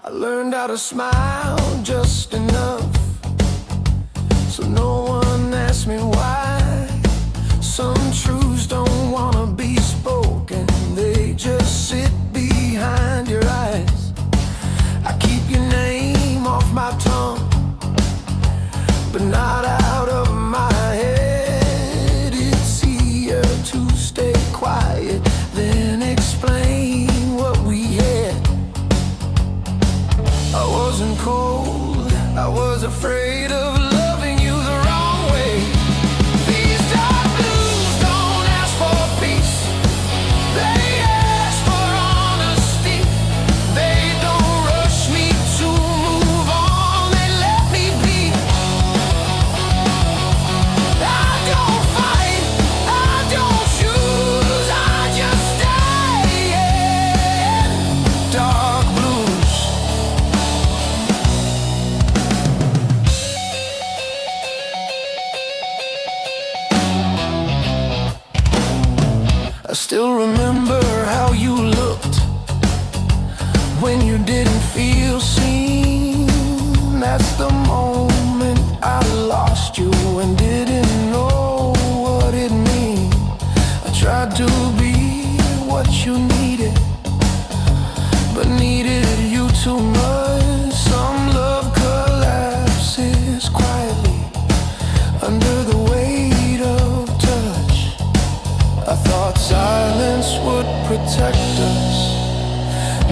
I learned how to smile just enough so no one asks me why. Some truths don't wanna be spoken, they just sit behind your eyes. I keep your name off my tongue, but not out of my head. It's easier to stay quiet than explain what we had. I wasn't cold, I was afraid of loving you the wrong way. These dark blues don't ask for peace, they ask for honesty. They don't rush me to move on, they let me be. I don't fight, I don't choose, I just stay in dark blues. I still remember how you looked when you didn't feel seen. That's the moment I lost you and didn't know what it meant. I tried to be what you needed, but needed you too much. Some love collapses quietly under the weight of touch. I thought silence would protect us.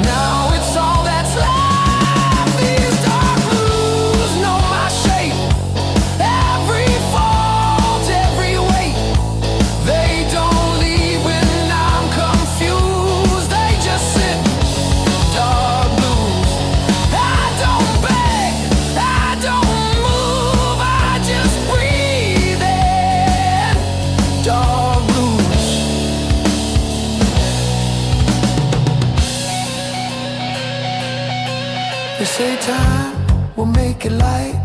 Now it's all that's left. These dark blues know my shape, every fault, every weight. They don't leave when I'm confused, they just sit. Dark blues. I don't beg, I don't move, I just breathe in. Dark blues. They say time will make it light,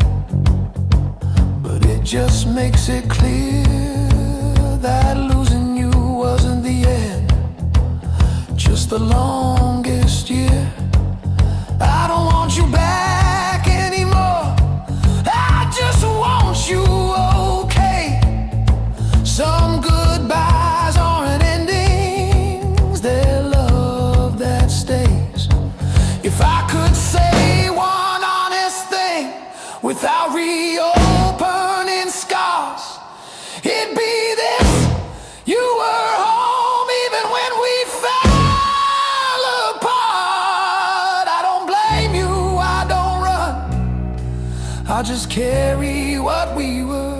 but it just makes it clear that losing you wasn't the end, just the longest year. I don't want you back anymore, I just want you okay. Some goodbyes aren't endings, they're love that stays. If I could say one honest thing without reopening scars, it'd be this: you were home even when we fell apart. I don't blame you, I don't run, I just carry what we were.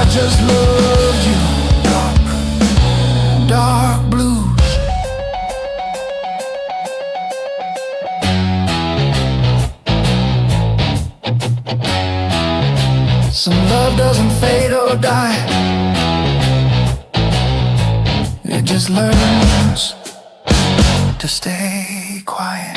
Just loved you, dark, dark blues. Some love doesn't fade or die, it just learns to stay quiet.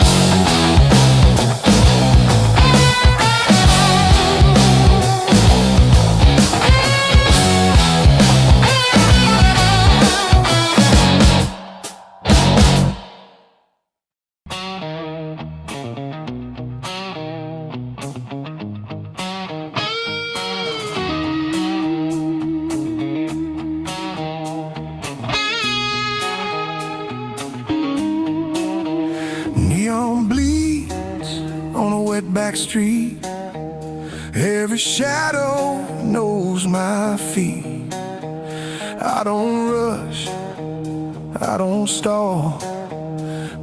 Back street, every shadow knows my feet. I don't rush, I don't stall,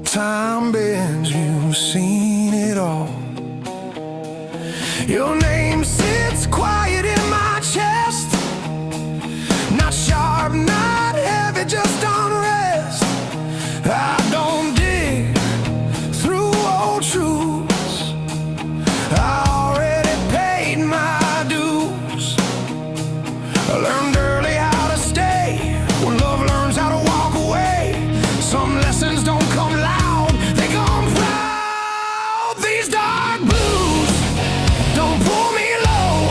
time bends, you've seen it all. Your name sits quiet in my chest, not sharp, not heavy, just unrest. I don't dig through old truths, I already paid my dues. I learned early how to stay when love learns how to walk away. Some lessons don't come loud, they come proud. These dark blues don't pull me low,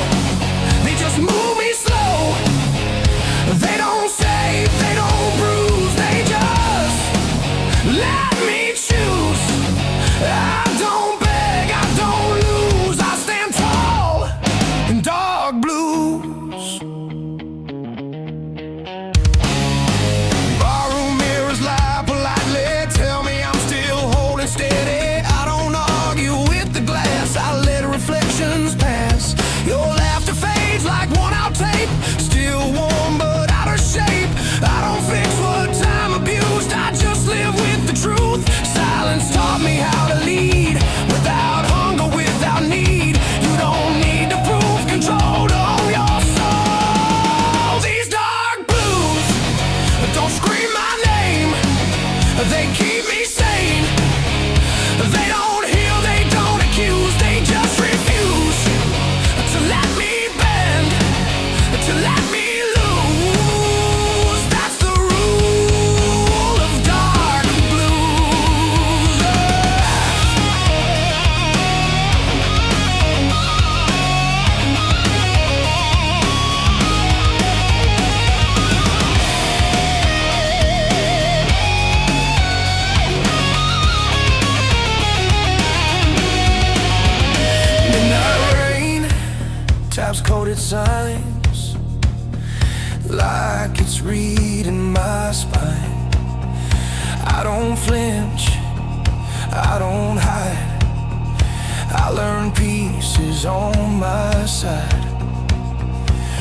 they just move me slow. They don't save, they don't bruise, they just let me choose. I don't beg, I don't lose, I stand tall in dark blues. Barroom mirrors lie politely, tell me I'm still holding steady. I don't argue with the glass, I let reflections pass. Your laughter fades like worn-out tape, still warm but out of shape. I don't fix what time abused, I just live with the truth. Silence taught me how to lead, without hunger, without need. You don't need to prove control to own your soul. These dark blues don't scream my name, they keep me sane. They don't heal, they don't accuse, they just refuse to let me bend, to let me lose. That's the rule of dark blues. Midnight rain taps coated signs like it's reading my spine. I don't flinch, I don't hide, I learn peace is on my side.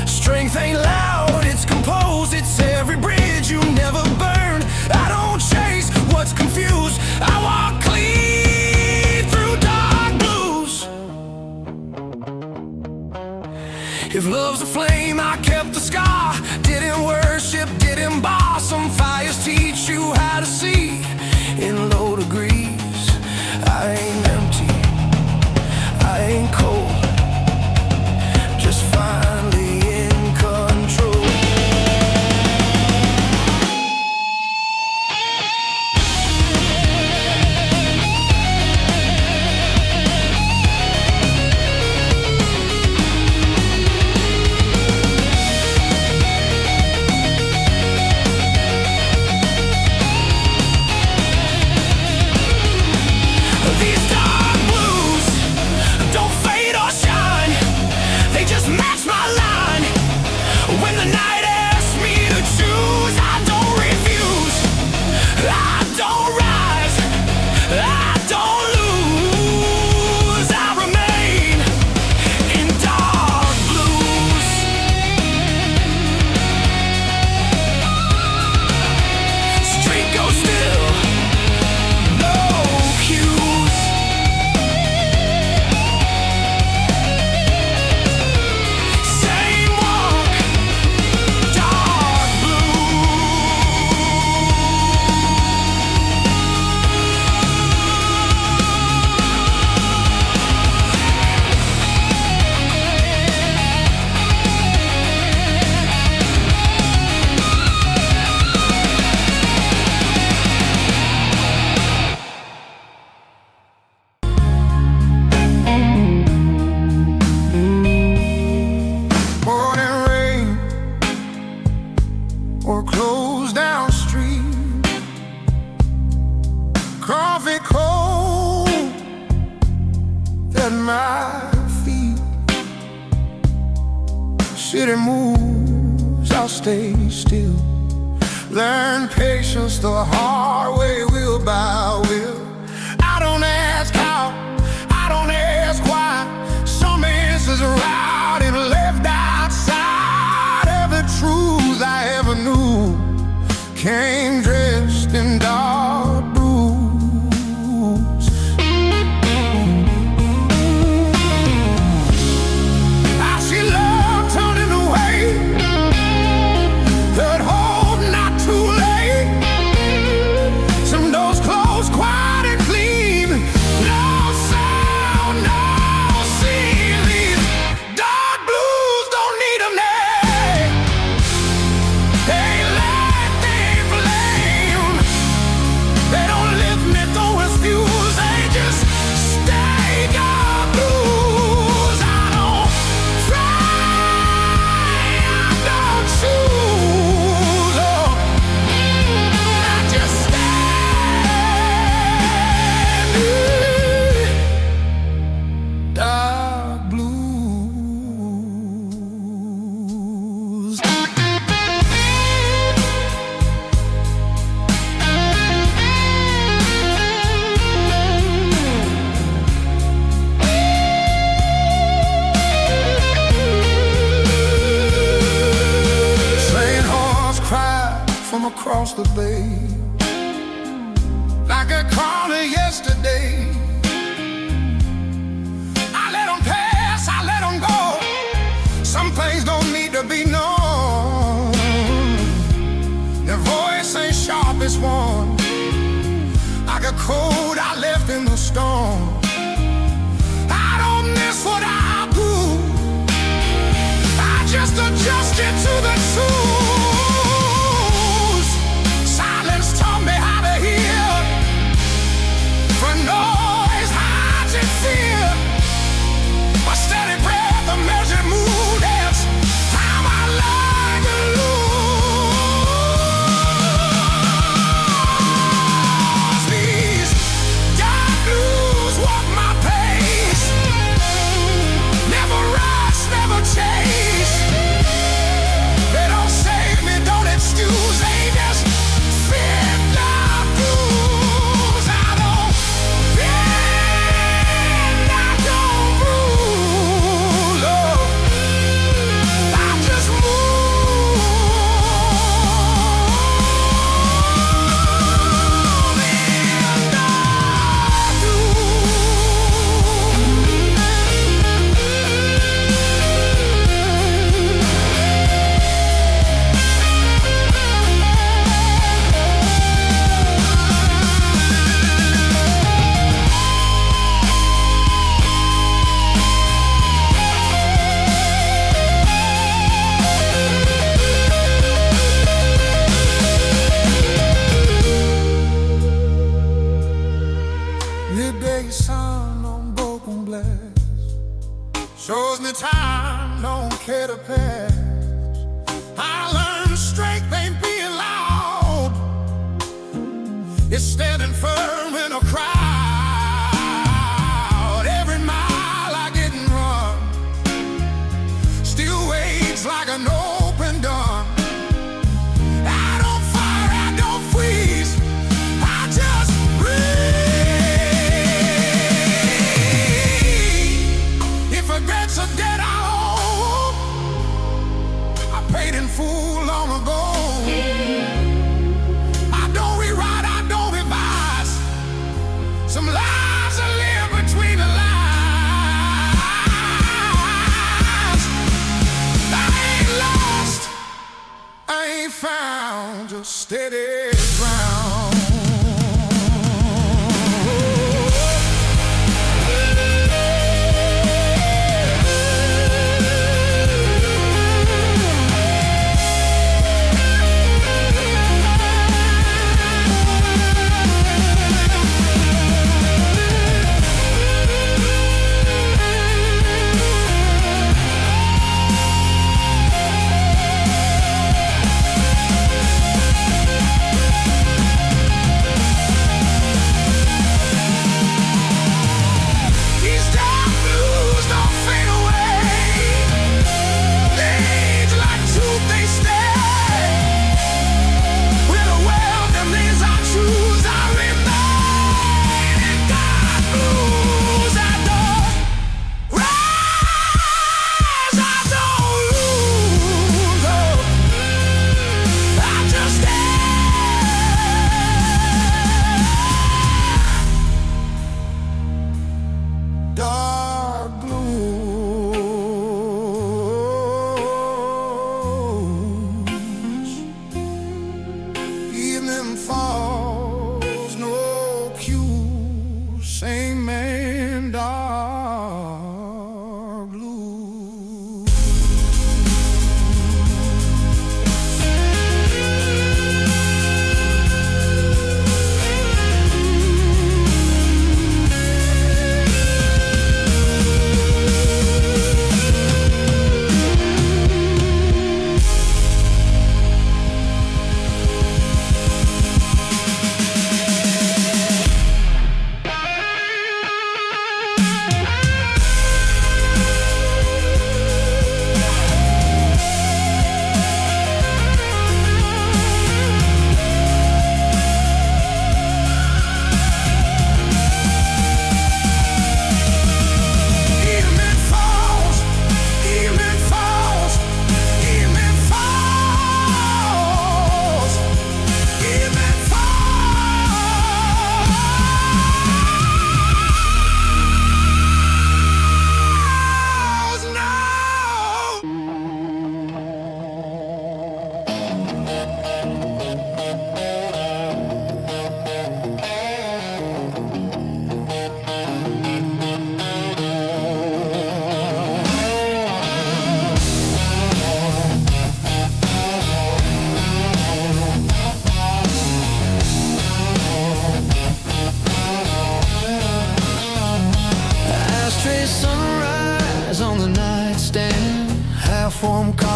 Strength ain't loud, it's composed, it's every bridge you never burn. I don't chase what's confused, I walk clean through dark blues. If love's a flame, I kept the scar. Didn't worship, didn't bar. Some fires teach you how to see in low degrees. I ain't empty, I ain't cold, just finally in control. These dark blues don't fade or shine, they just match my line. When the night asks me to choose, I don't refuse, I don't rise, I don't lose, I remain in dark blues. Street goes still, no cues. Same walk, dark Morning rain or closed down street, coffee cold at my feet. City moves, I'll stay still. Learn patience the hard way, will by will. I don't ask how, I don't ask why. Some answers are out and left outside. Every truth I ever knew came dressed in dark blue. across the bay, like a corner yesterday. I let them pass, I let them go. Some things don't need to be known. Their voice ain't sharp as one, like a code I left in the storm. I don't miss what I do, I just adjust it to the truth. Silence taught me how to hear, for noise hides in fear. A steady breath, a measured mood, that's how I learn to lose. These dark blues walk my pace, never rush, never chase. They don't save me, don't excuse, they just fit the blues. I don't bend, I don't rule, oh, I just move in the midday sun on broken glass shows me time don't care to pass. I learned strength ain't being loud, it's standing firm in a crowd. Every mile I didn't run still waits like an open door. I don't fire, I don't freeze, I just breathe. If regrets are dead, I own, I paid in full long ago. I don't rewrite, I don't revise. Some lives I live between the lines. I ain't lost, I ain't found, just steady ground. These dark blues don't fade away, they age like truth, they stay. With a welcome means I choose, I remain in dark blues. I don't rise, I don't lose, oh, I just stay. Dark blues, evening falls, no cue, same man, dark blues.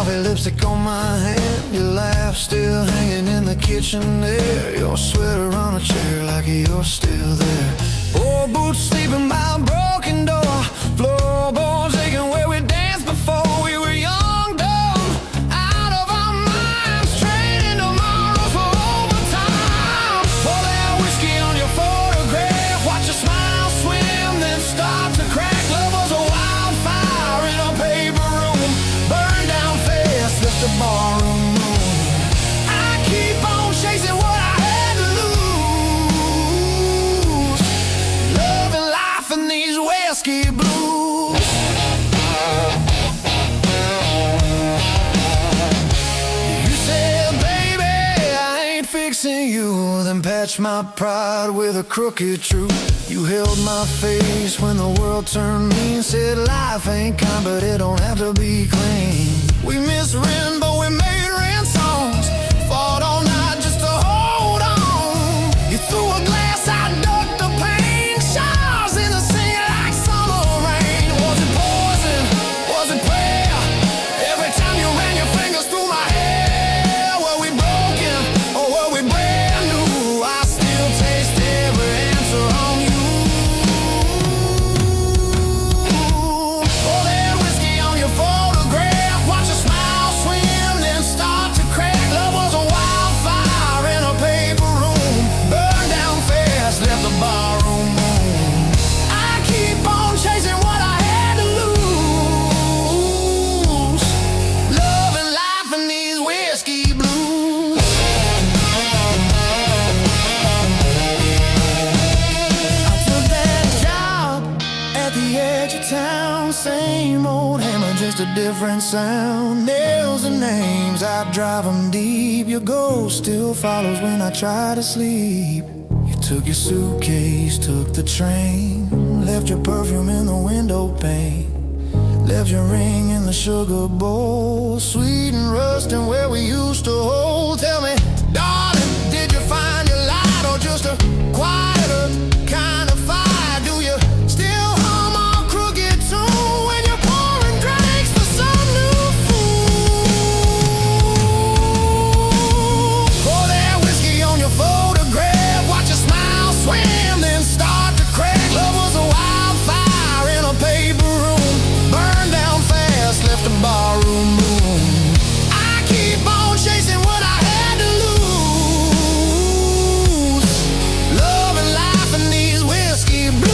coffee, lipstick on my hand. Your laugh still hanging in the kitchen there. Your sweater on a chair like you're still there. Old boots sleeping by a broken door. Floorboards aching where we danced before we were young, dumb, out of our minds, trading tomorrows for overtime. Pour that whiskey on your photograph, watch your smile swim, then start to crack. Love was a wildfire in a paper room, burned down fast, left the barroom room. I keep on chasing what I had to lose, love and life and these whiskey blues. You then patched my pride with a crooked truth. You held my face when the world turned mean. Said life ain't kind, but it don't have to be clean. We misread, but we made rent songs. Fought all night just to hold on. You threw a glass, I ducked the pain. Showers in the sink like summer rain. Was it poison? Was it prayer? Every time you ran your fingers through my hair. Were we broken or were we brand new? I still taste every answer on you. Pour that whiskey on your photograph, watch your smile swim, then start to crack. Love was a wildfire in a paper room, burned down fast, left the barroom room. I keep on chasing what I had to lose, love and life and these whiskey blues. I took that job at the edge of town, same old hammer, just a different sound. Nails and names, I drive them deep. Your ghost still follows when I try to sleep. You took your suitcase, took the train, left your perfume in the window pane, left your ring in the sugar bowl, sweet and rusting where we used to hold. Tell me, darling, did you find your light or just a quieter kind of fire? Do you still hum on crooked tune when you're pouring drinks for some new fool? Pour that whiskey on your photograph, watch your smile swim, then start to crack. Love was a wildfire in a paper room, burned down fast, left the barroom room. I keep on chasing what I had to lose, love and life and these whiskey blues.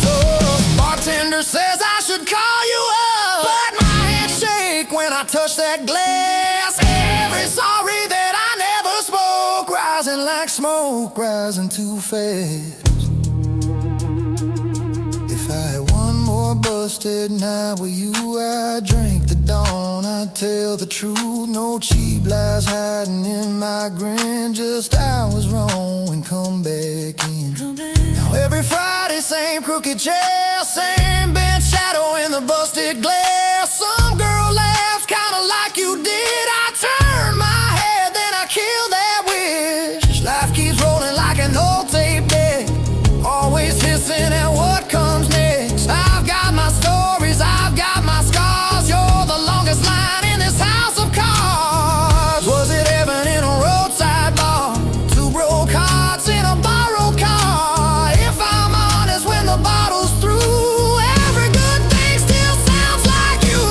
Oh, bartender says I should call you up, but my hands shake when I touch that glass. Every sorry that I never spoke, rising like smoke, rising too fast. If I had one more busted night with you, I'd drink the dawn, I'd tell the truth. No cheap lies hiding in my grin, just I was wrong and come back in. Now every Friday, same crooked chair, same bench shadow in the busted glass. Some girl laughed kinda like you did. I turned my head, then I killed that wish. Life keeps rolling like an old tape deck, always hissing at what comes next. I've got my stories, I've got my scars. You're the longest line in this house of cards. Was it heaven in a roadside bar? Two broke hearts in a borrowed car. If I'm honest, when the bottle's through, every good thing still sounds like you.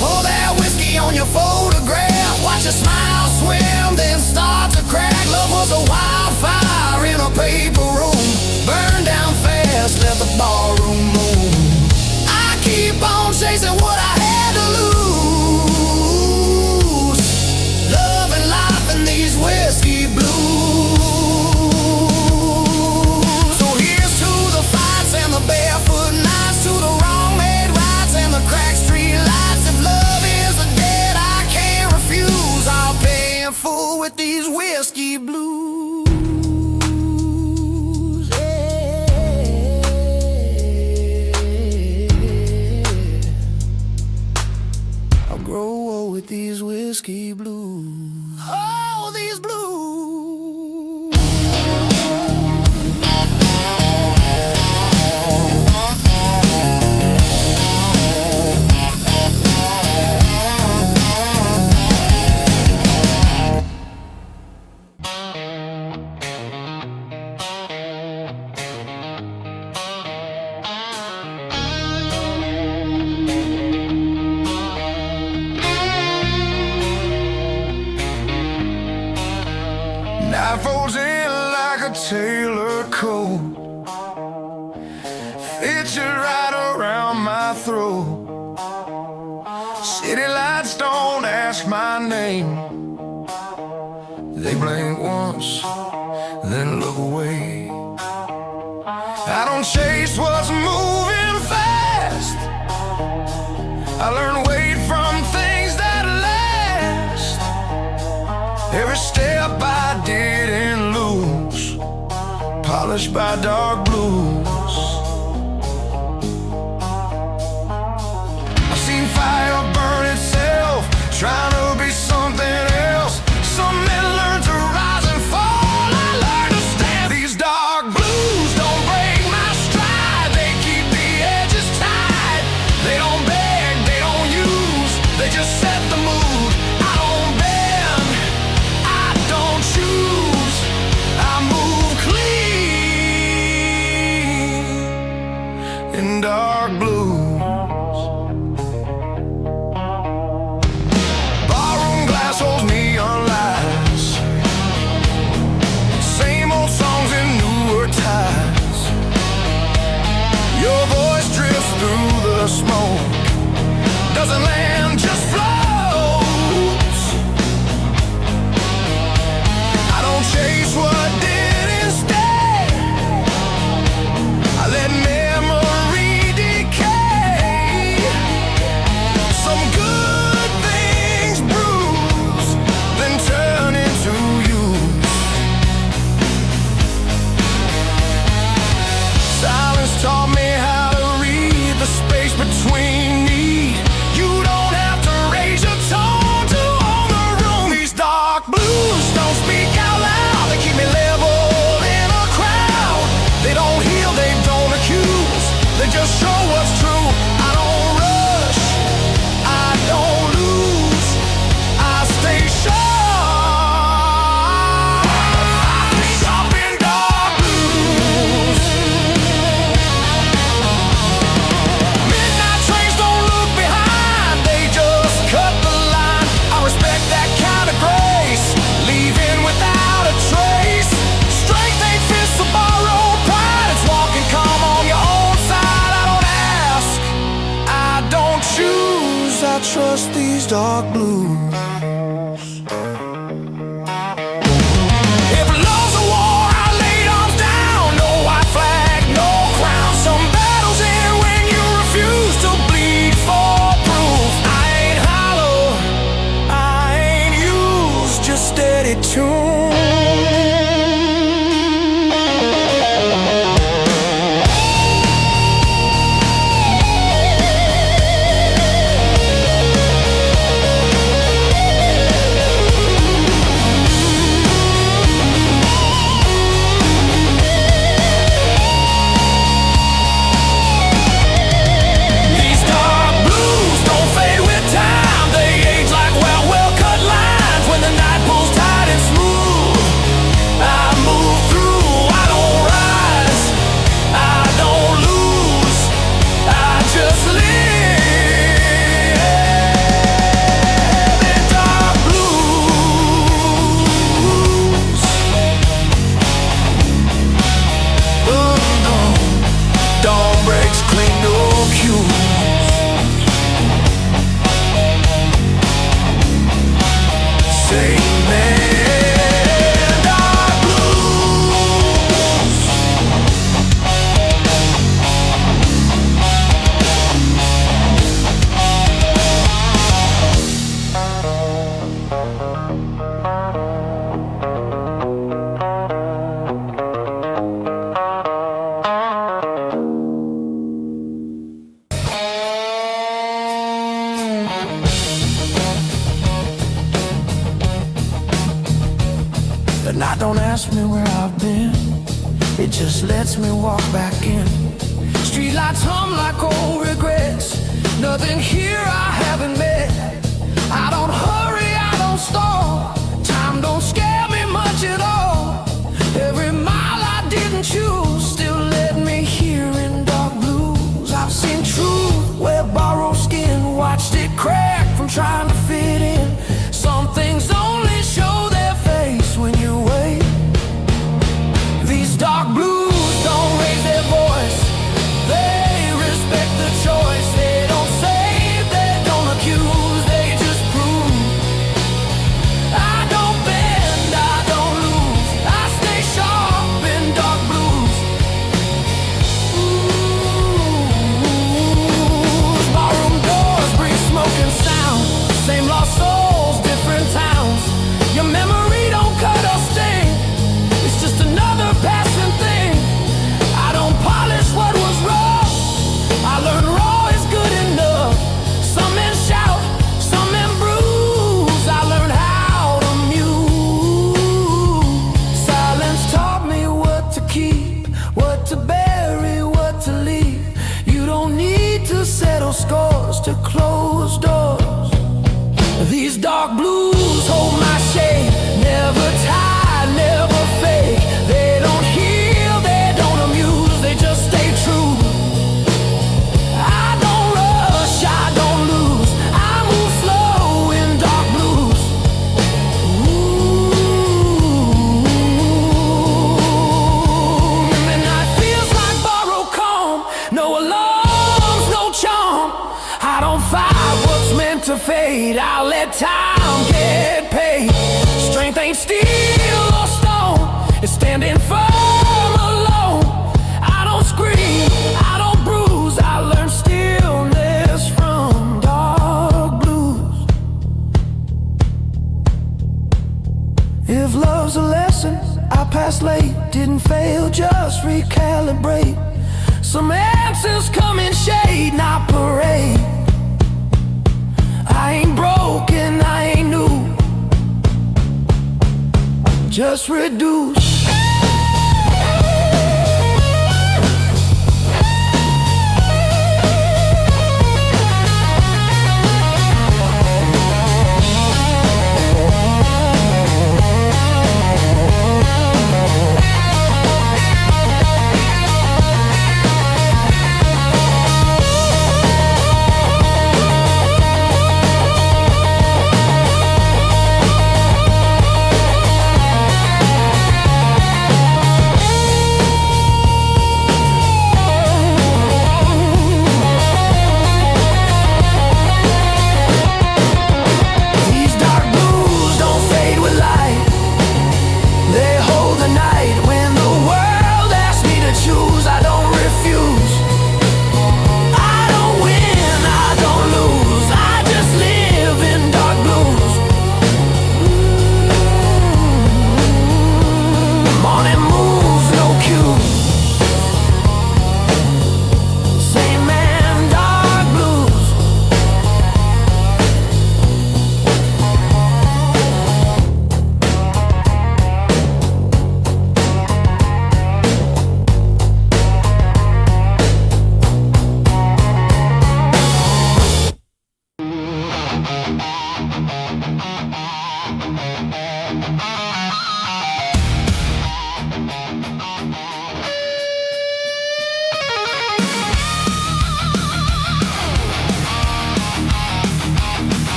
Pour that whiskey on your photograph, watch your smile swim, then start to crack. Love was a wildfire in a paper room, burned down fast, left the barroom room. I keep on chasing what I had to lose, love and life and these whiskey blues. So here's to the fights and the barefoot nights, to the wrong made rights and the cracked street lights. If love is a debt I can't refuse, I'll pay in full with these whiskey blues. Yeah. I'll grow old with these whiskey blues. Oh, these blues. Night folds in like a tailored coat, fits you right around my throat. City lights don't ask my name, they blink once, then look away. I don't chase what's moving fast, I learn wait from things that last. Every step I didn't lose, polished by dark blues. I've seen fire burn itself, trying to be something else. Some men learn to rise and fall, I learned to stand. These dark blues don't break my stride, they keep the edges tight. They don't beg, they don't use, they just set the mood. I don't bend, I don't choose, I move clean in dark blues. Barroom glass holds neon lights, same old songs in newer ties. Your voice drifts through the smoke, doesn't land, just floats. I don't chase what didn't stay, I let memory decay. Some good things bruise, then turn into use. Silence taught me how to read the space between need. You don't have to raise your tone to own the room. These dark blues don't speak out loud, they keep me level in a crowd. They don't heal, they don't accuse, they just show what's true. I don't rush, I don't lose, I stay sharp. I stay sharp in dark blues. Midnight trains don't look behind, they just cut the line. I respect that kind of grace, leaving without a trace. Strength ain't fists to borrow pride, it's walking calm on your own side. I don't ask, I don't choose, I trust these dark blues. If love's a war, I laid arms down. No white flag, no crown. Some battles end when you refuse to bleed for proof. I ain't hollow, I ain't used, just steady tune. These dark blues don't fade with time, they age like well-cut lines. When the night pulls tight and smooth, I move through. I don't rise, I don't lose, I just live in dark blues. Dawn breaks clean, no cues. Say man, dark blues. The night don't ask me where I've been, it just lets me walk back in. Streetlights hum like old regrets, nothing here I haven't met. I don't hurry, I don't stall, time don't scare me much at all. Every mile I didn't choose still led me here in dark blues. I've seen truth wear borrowed skin, watched it crack from trying to fit in. Some things only show their face when you wait. let time get paid. Strength ain't steel or stone, it's standing firm alone. I don't scream, I don't bruise, I learn stillness from dark blues. If love's a lesson, I passed late, didn't fail, just recalibrate. Some answers come in shade, not parade. I ain't broken, I ain't new, just reduce.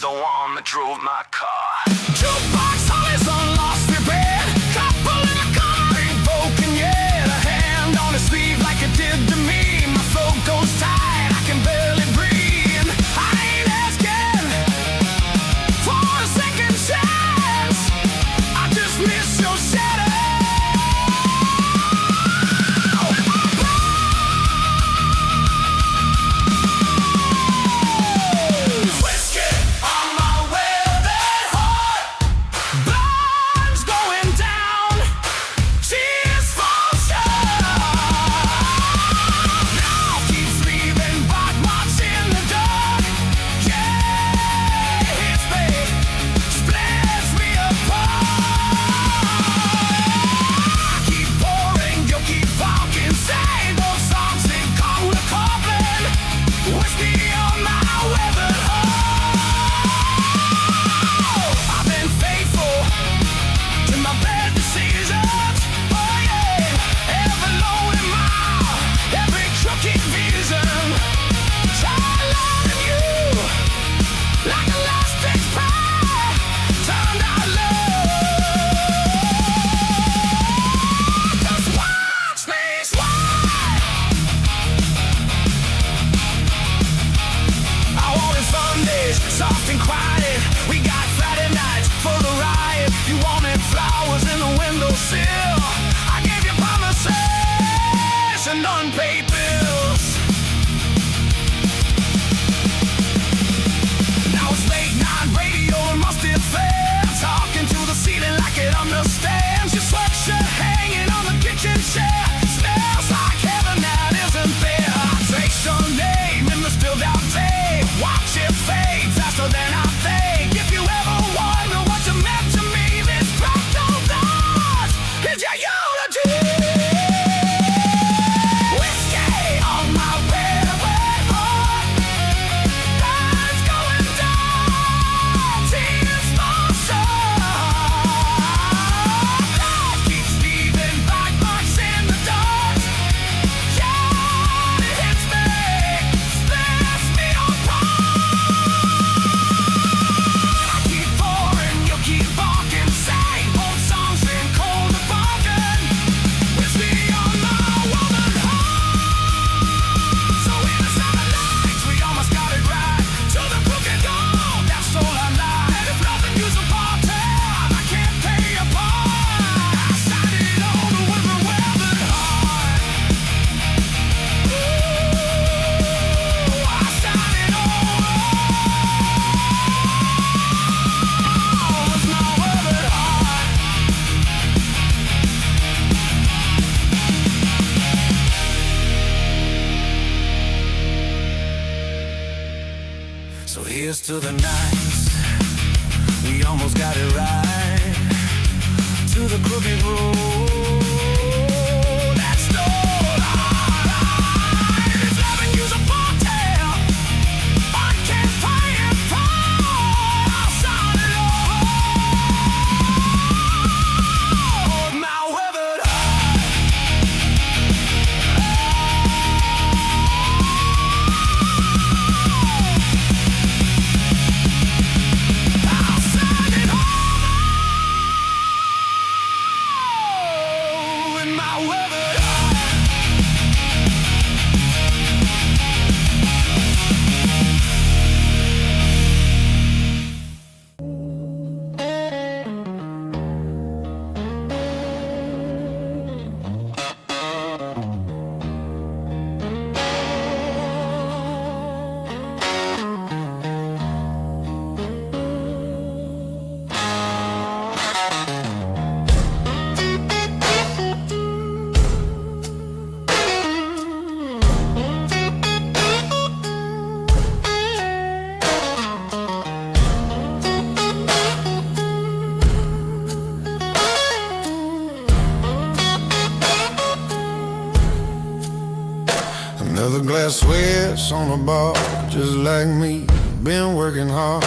the one that drove my car. Jukebox always on lost repair. Couple in the like it did to me. My throat goes tight, I can barely breathe. I ain't asking for a second chance, I just miss your shadow. Whiskey on my welded heart, blood's going down, tears fall short. Now keeps leaving bite marks in the dark. Yeah, it hits me, splits me apart. I keep pouring, you keep talking, say those songs that come with a coffin. Whiskey on my weathered heart. I've been faithful to my bad decisions. Oh yeah, every lonely mile, every crooked vision. Tried loving you like a last fixed pie, turned out love. Just watch me slide. I wanted Sundays, soft and quiet. We got Friday nights full of riot. You wanted flowers in the windowsill. I gave you promises and unpaid bills. Now it's late night radio and musty fair, talking to the ceiling like it understands. Your sweatshirt hanging on the kitchen chair smells like heaven that isn't there. I trace your name in the still down day, watch it fade faster than I think. If you ever wonder what you meant to me, this fractal dance is your unity. Whiskey on my weathered heart, blood's going down, tears fall short. Life keeps leaving bite marks in the dark. Yeah, it hits me, splits me apart. I keep pouring, you keep barking, same old songs in cold and bargain. Whiskey on my woman heart. So in the seven lights, we almost got it right. To the crooked gold, that's all I like. And if nothing you support, I can't pay you part. I signed it over with a weathered heart. Ooh, I signed it over with my weathered heart. So here's to the nights we almost got it right. To the crooked road that stole our lives. If loving you's a fortale, I can't pay it for. I'll sign it over with my weathered heart. I'll sign it over with my weathered heart. Another glass sweats on the bar, just like me. Been working hard,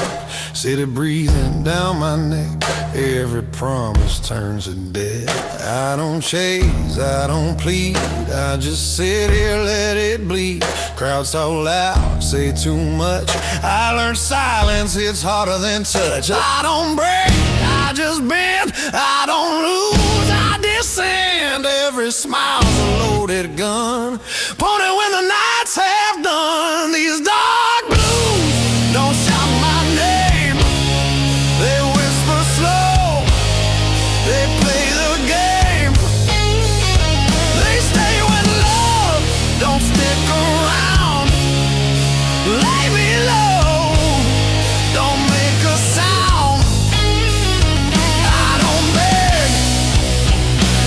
city breathing down my neck. Every promise turns to dead. I don't chase, I don't plead, I just sit here, let it bleed. Crowds talk loud, say too much. I learned silence, it's harder than touch. I don't break, I just bend, I don't lose, I descend. Every every smile's a loaded gun. Pointed when the night's half done. These dark blues don't shout my name. They whisper slow, they play the game. They stay when love don't stick around. Lay me low, don't make a sound. I don't beg,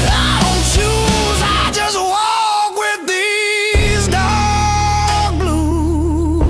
I don't choose, I just walk with these dark blues.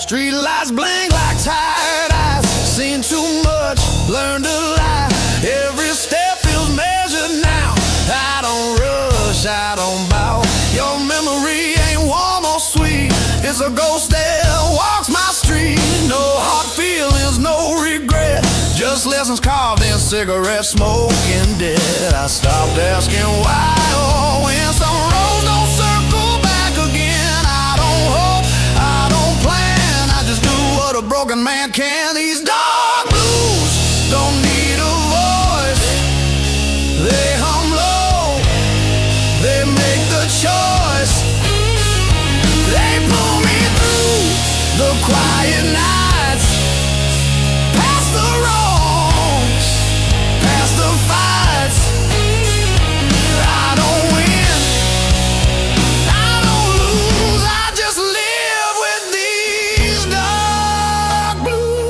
Street lights blink like tired eyes. Seen too much, learned to lie. Every step feels measured now. I don't rush, I don't bow. Your memory ain't warm or sweet. It's a ghost that walks my street. No hard feelings, no regret. Just lessons carved in cigarette smoke and dead. I stopped asking why or when. Some roads don't circle back again. I don't hope, I don't plan. I just do what a broken man can. These dark blues don't need a voice. They hum low, they make the choice. They pull me through the quiet nights, past the wrongs, past the fights. I don't win, I don't lose, I just live with these dark blues.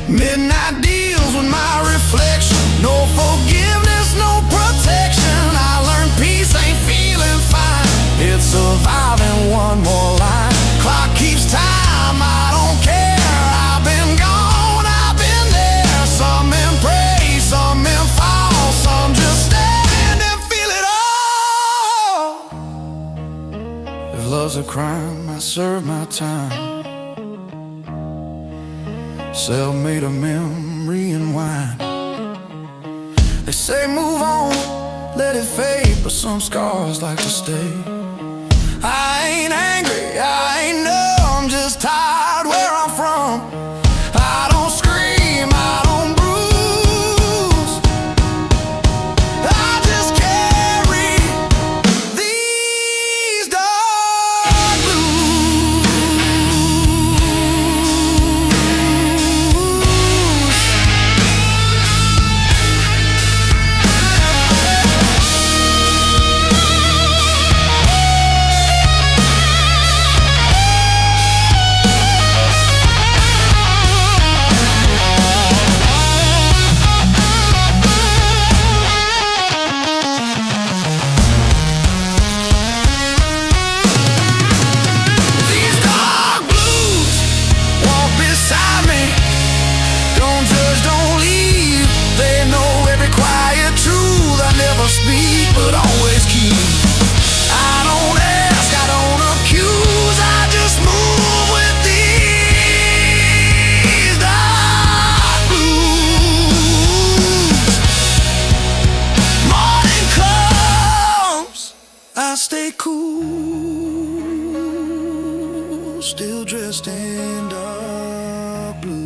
Midnight deals with my reflection. No forgiveness, no protection. I learned peace ain't feeling fine. It's surviving one more line. Clock keeps time, I don't care. I've been gone, I've been there. Some in praise, some in fall. Some just stand and feel it all. If love's a crime, I serve my time. Self-made a memory and wine. They say move on, let it fade, but some scars like to stay. I ain't angry, I ain't numb, just tired where I'm from. I don't scream, I don't bruise, I just carry these dark blues. These dark blues walk beside me. Don't judge, don't leave. They know every quiet truth I never speak, but always keep. I don't ask, I don't accuse, I just move with these dark blues. Morning comes, I stay cool, still dressed in dark blue.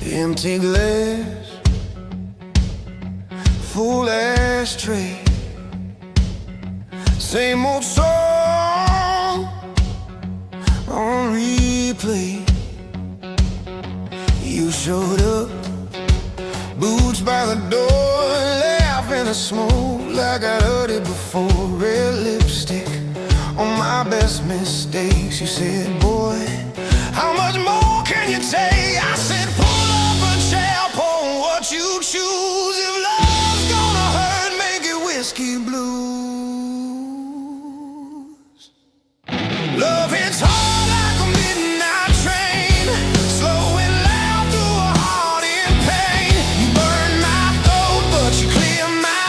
Empty glass, full ashtray. Same old song on replay. You showed up, boots by the door, laughing at smoke like I heard it before. Red lipstick on my best mistakes. You said, boy, how much more can you take? I said, pull up a chair, pour what you choose. If love's gonna hurt, make it whiskey blues. Love hits hard like a midnight train, slow and loud through a heart in pain. You burn my throat, but you clear my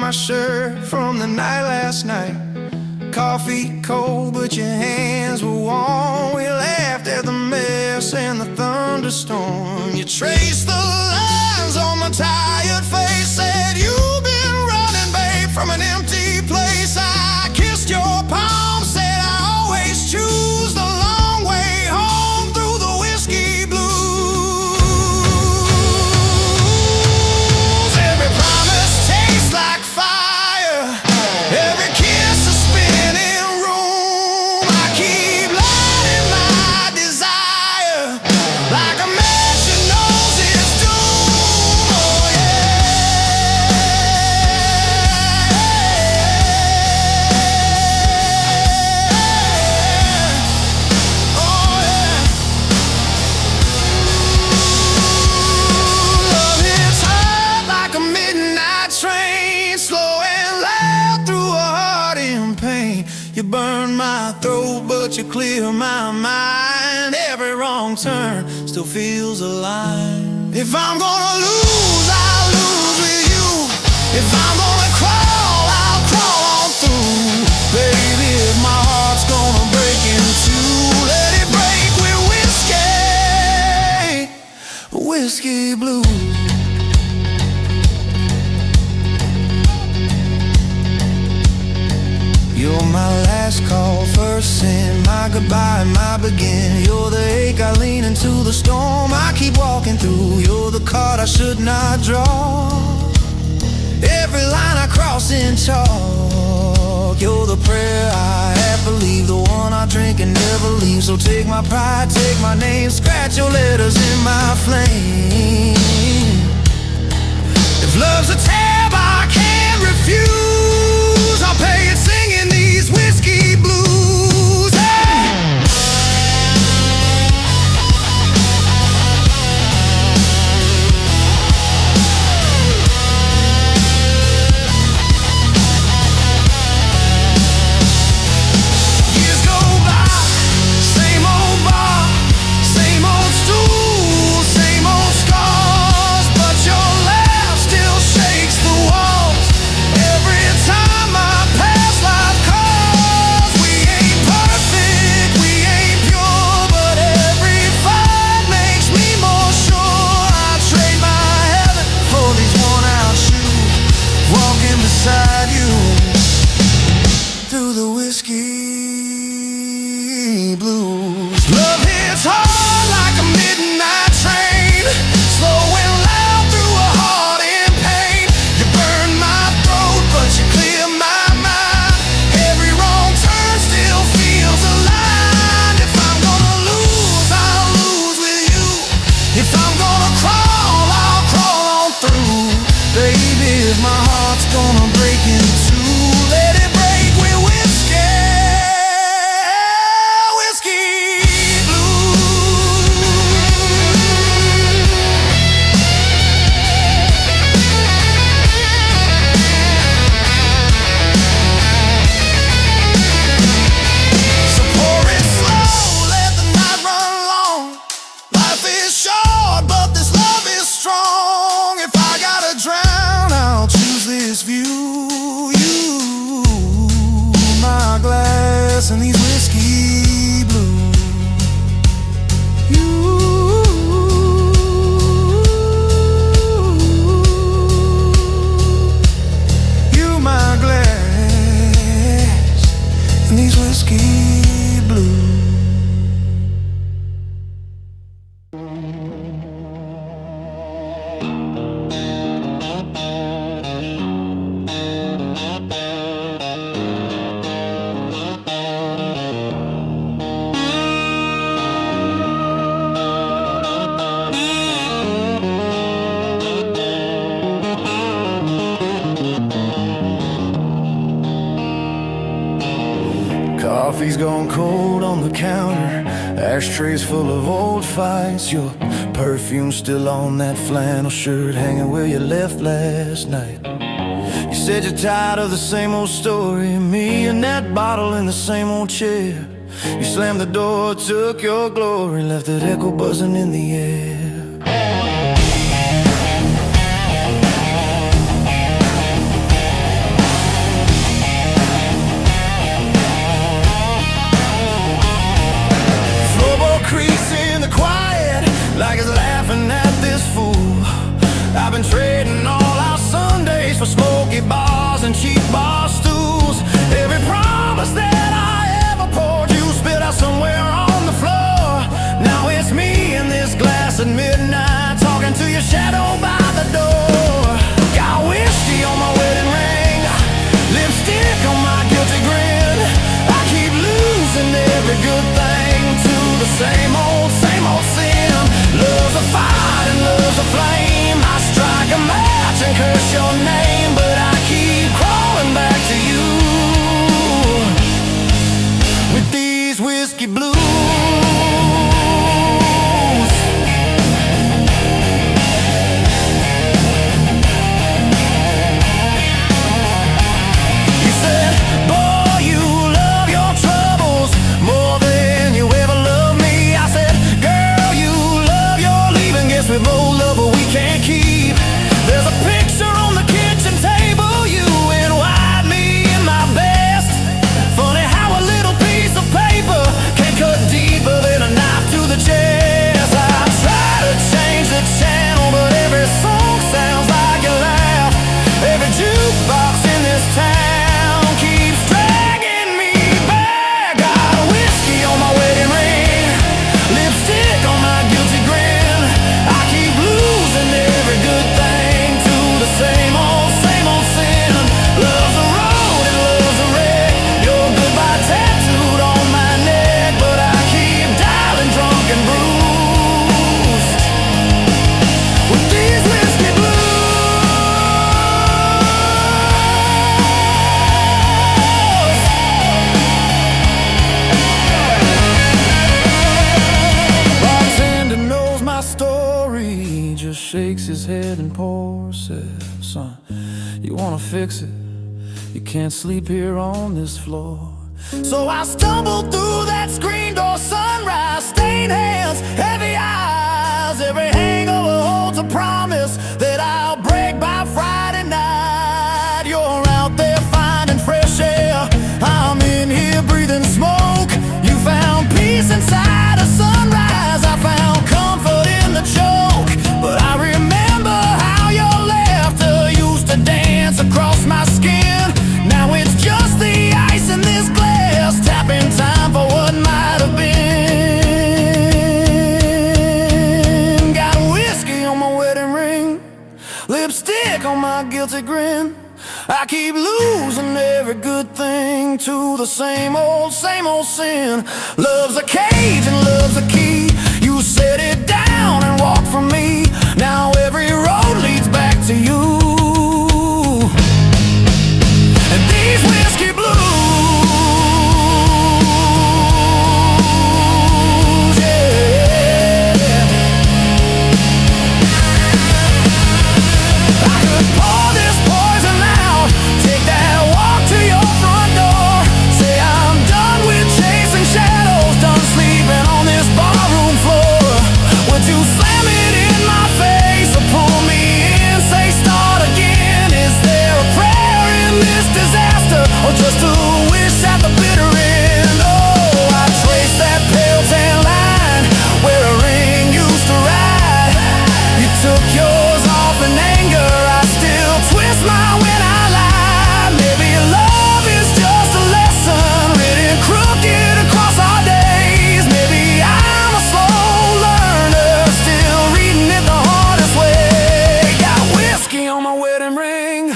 my shirt from the night last night. Coffee cold, but your hands were warm. We laughed at the mess and the thunderstorm. You traced the lines on my tired face, said you've been running, babe, from an empty place. I kissed your palm, said I always choose the long way home through the whiskey blues. Every promise tastes like fire, every kiss a spinning room. I keep lighting my desire like a match that knows its doom. Oh yeah, oh yeah. Love hits hard like a midnight train, slow and loud through a heart in pain. You burn my throat, but you clear my mind. Every wrong turn still feels aligned. If I'm gonna lose, I'll lose with you. If I'm gonna crawl, I'll crawl on through. Baby, if my heart's gonna break in two, let it break with whiskey, whiskey blue. You're my last call, first sin, my goodbye, my begin. You're the ache I lean into the storm I keep walking through. You're the card I should not draw, every line I cross in chalk. You're the prayer I half believe, the one I drink and never leave. So take my pride, take my name, scratch your letters in my flame. If love's a tab I can't refuse, I'll pay it singing these whiskey blues. Hey! Years go by, same old bar, same old stool, same old scars, but your laugh still shakes the walls. Every time I pass life calls, we ain't perfect, we ain't pure, but every fight makes me more sure. I'd trade my heaven for these worn-out shoes, walking beside you through the whiskey blues. Love hits hard like a midnight train, slow and loud through a heart in pain. You burn my throat, but you clear my mind. Every wrong turn still feels aligned. If I'm gonna lose, I'll lose with you. If I'm gonna crawl, I'll crawl on through. Baby, if my heart's gonna break in two, let it break with whiskey, whiskey blues. So pour it slow, let the night run long. Life is short, but this love is strong. If I gotta drown, I'll choose this view. You, my glass, and these whiskey blues. You, my glass, and these whiskey blues. Coffee's gone cold on the counter, ashtrays full of old fights. Your perfume still on that flannel shirt, hanging where you left last night. You said you're tired of the same old story, me and that bottle in the same old chair. You slammed the door, took your glory, left that echo buzzing in the air. cigars and cheap bar stools. Every promise that I ever poured you spit out somewhere on the floor. Now it's me in this glass at midnight, talking to your shadow by the door. Got whiskey on my wedding ring, lipstick on my guilty grin. I keep losing every good thing to the same old sin. Love's a fight and love's a flame. I strike a match and curse your name, but I keep crawling back to you with these whiskey blues. You said, boy, you love your troubles more than you ever loved me. I said, girl, you love your leaving. Guess we both love what we can't keep. There's a picture on the kitchen table, you in white, me in my best. Funny how a little piece of paper can cut deeper than a knife to the chest. I try to change the channel, but every song sounds like a laugh. Every jukebox in this town keeps dragging me back. Got whiskey on my wedding ring, lipstick on my guilty grin. I keep losing every good thing to the same old sin. Love's a road and love's a wreck. Your goodbye tattooed on my neck, but I keep dialing drunk and bruised with these whiskey blues. Bartender knows my story, he just shakes his head and pours. Says, son, you wanna fix it? You can't sleep here on this floor. So I stumbled through that screen door, sunrise, stained hands, heavy eyes. Every hangover holds a promise that I'll break by Friday night. You're out there finding fresh air, I'm in here breathing smoke. You found peace inside a sunrise, I found comfort in the choke. But I remember how your laughter used to dance across my skin. Now it's just the ice in this glass, tapping time for what might have been. Got whiskey on my wedding ring, lipstick on my guilty grin. I keep losing every good thing to the same old sin. Love's a cage and love's a key. You set it down and walk from me. Now every road leads back to you. And these whiskey blues, yeah. I could pour this poison out, take that walk to your front door. Say I'm done with chasing shadows, done sleeping on this barroom floor. Would you slam it in my face or pull me in, say start again? Is there a prayer in this disaster, or just a wish at the bitter end? Oh, I trace that pale tan line where a ring used to ride. You took yours off in anger, I still twist mine when I lie. Maybe love is just a lesson written crooked across our days. Maybe I'm a slow learner, still reading it the hardest way. Got whiskey on my wedding ring,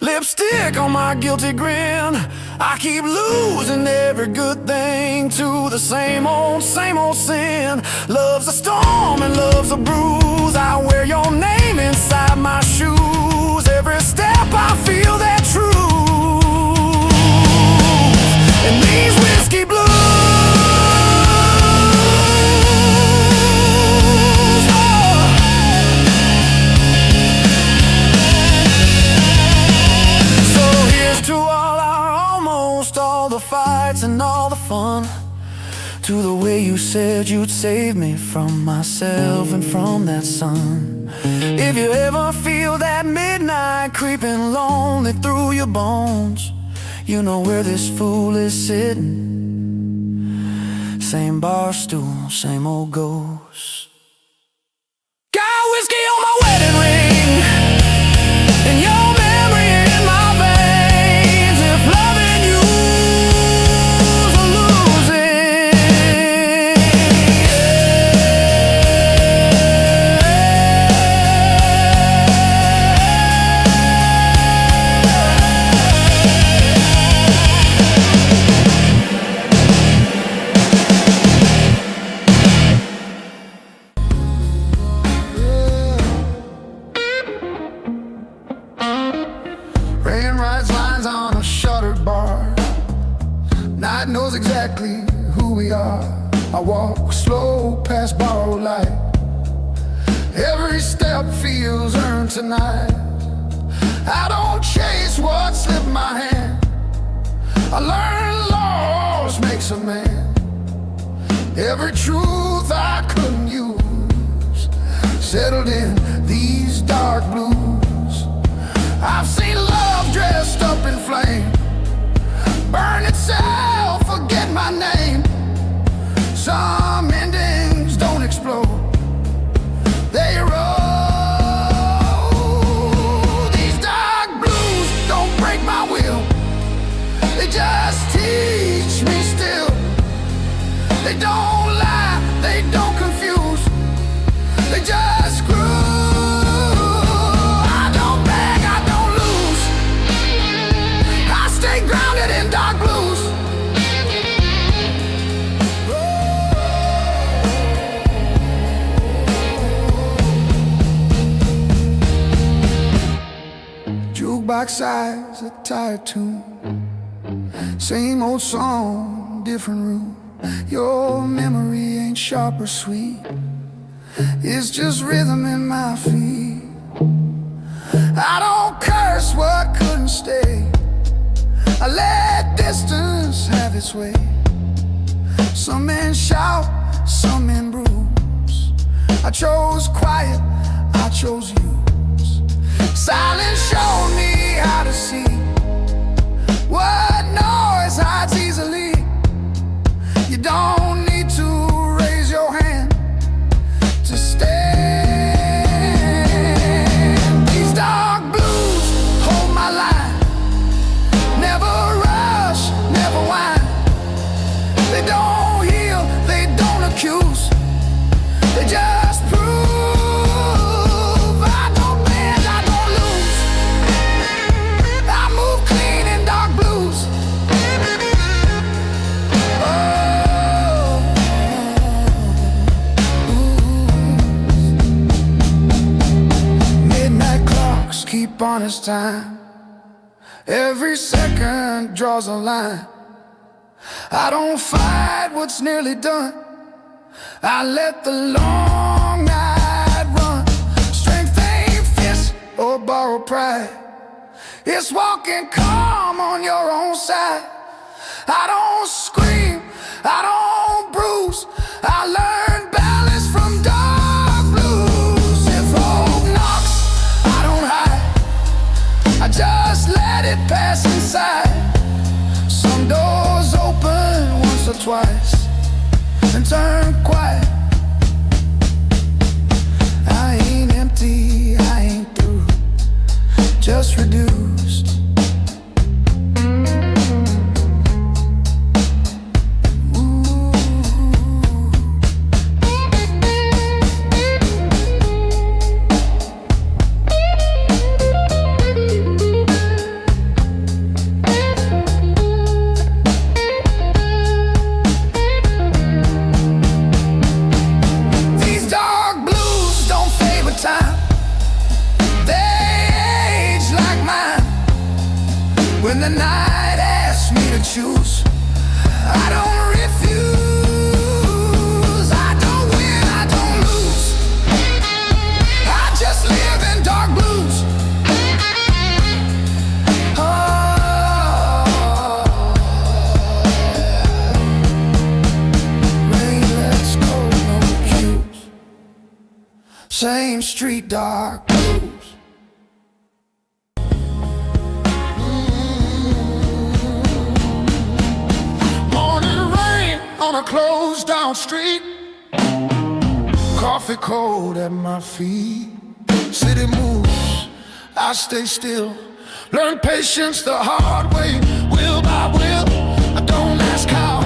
lipstick on my guilty grin. I keep losing every good thing to the same old sin. Love's a storm and love's a bruise. I wear your name inside my shoes. Every step I feel that truth. And these whiskey blues, oh. So here's to all our almost, all the fights and all the fun. To the way you said you'd save me from myself and from that sun. If you ever feel that midnight creeping lonely through your bones, you know where this fool is sitting. Same barstool, same old ghost. Got whiskey on my wedding ring, and your memory in my veins. exactly who we are. I walk slow past borrowed light. Every step feels earned tonight. I don't chase what slipped my hand. I learned laws makes a man. Every truth I couldn't use settled in these dark blues. I've seen love dressed up in flame, burn itself, forget my name. Some endings don't explode, they roll. These dark blues don't break my will, they just teach me still. They don't lie, they don't confuse, they just groove. I don't beg, I don't lose, I stay grounded in dark blues. Jukebox size, a tired tune, same old song, different room. Your memory ain't sharp or sweet, it's just rhythm in my feet. I don't curse what couldn't stay, I let distance have its way. Some men shout, some men bruise. I chose quiet, I chose use. Silence showed me how to see what noise hides easily. You don't need to raise your hand to stand. These dark blues hold my line, never rush, never whine. They don't heal, they don't accuse, they just prove. I don't bend, I don't lose, I move clean in dark blues. Keep on its time, every second draws a line. I don't fight what's nearly done, I let the long night run. Strength ain't fist or borrowed pride, it's walking calm on your own side. I don't scream, I don't bruise, I learned balance from dark blues. If hope knocks, I don't hide, I just let it pass inside. Some doors open once or twice and turn quiet. I ain't empty, I ain't through, just reduced. When the night asks me to choose, I don't refuse. I don't win, I don't lose, I just live in dark blues. Oh, rain, let's go, no cues. Same street, dark blues. On a closed down street, coffee cold at my feet. City moves, I stay still. Learn patience the hard way, will by will. I don't ask how,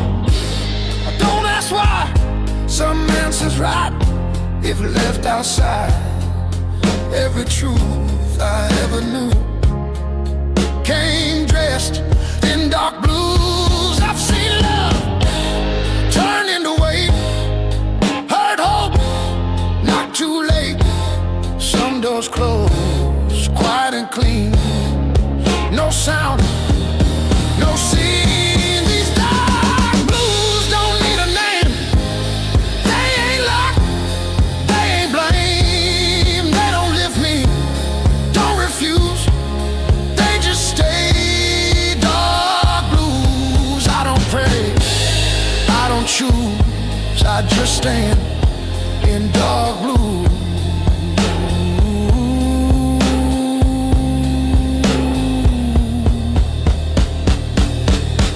I don't ask why. Some answers right if left outside. Every truth I ever knew came dressed in dark blues. I've seen love turn into weight, heard hope, not too late. Some doors close, quiet and clean, no sound, no scene. These dark blues shoes, I just stand in dark blue.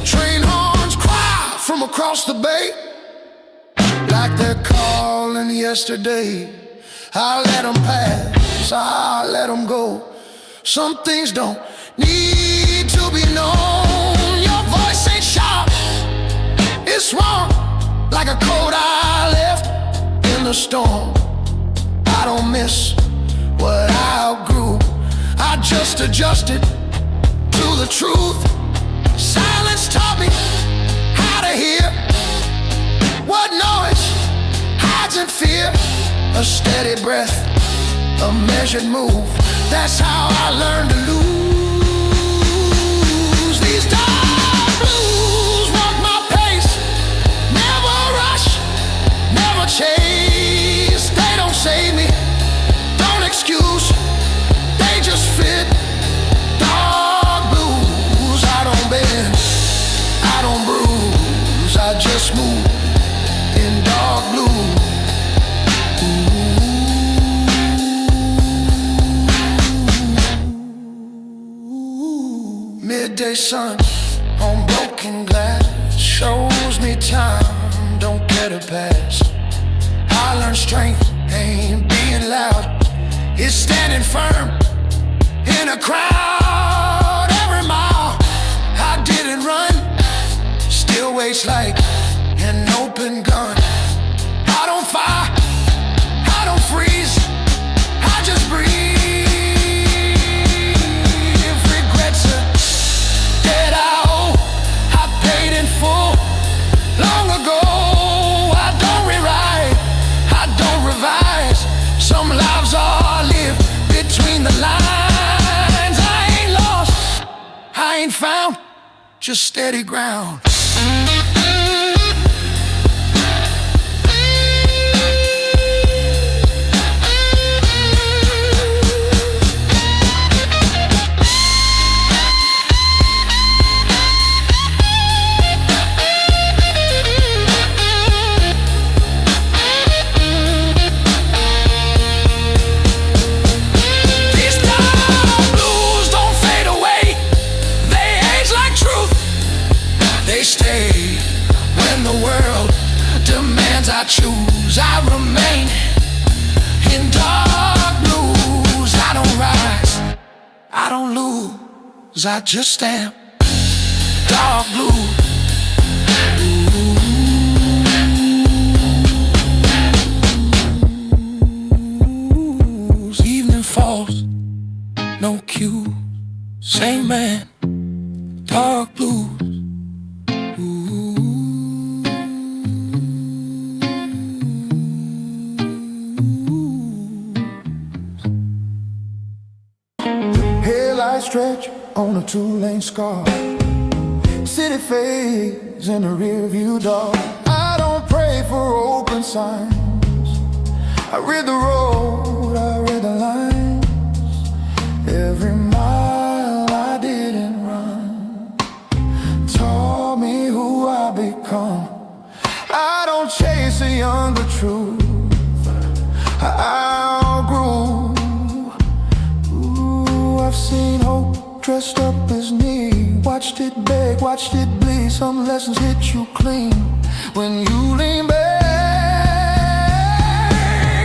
Train horns cry from across the bay, like they're calling yesterday. I let them pass, I let them go. Some things don't need to be known. Your voice ain't sharp, it's wrong, like a coat I left in the storm. I don't miss what I outgrew, I just adjusted to the truth. Silence taught me how to hear what noise hides in fear. A steady breath, a measured move, that's how I learned to lose. These dark blues walk my pace, never rush, never chase. They don't save me, don't excuse, they just fit. Dark blues, I don't bend, I don't bruise, I just move in dark blue. Midday sun on broken glass shows me time don't get a pass. I learned strength ain't being loud, it's standing firm in a crowd. Every mile I didn't run still waits like an open gun. I don't fire, I don't freeze, I just breathe. Long ago, I don't rewrite, I don't revise. Some lives are lived between the lines. I ain't lost, I ain't found, just steady ground. Stay when the world demands I choose. I remain in dark blues. I don't rise, I don't lose, I just am dark blue. Evening falls, no cue, same man, dark blues. Stretch on a two-lane scar, city fades in the rearview door. I don't pray for open signs, I read the road, I read the lines. Every mile I didn't run taught me who I become. I don't chase a younger truth, I outgrew. I've seen hope dressed up as me, watched it beg, watched it bleed. Some lessons hit you clean when you lean back.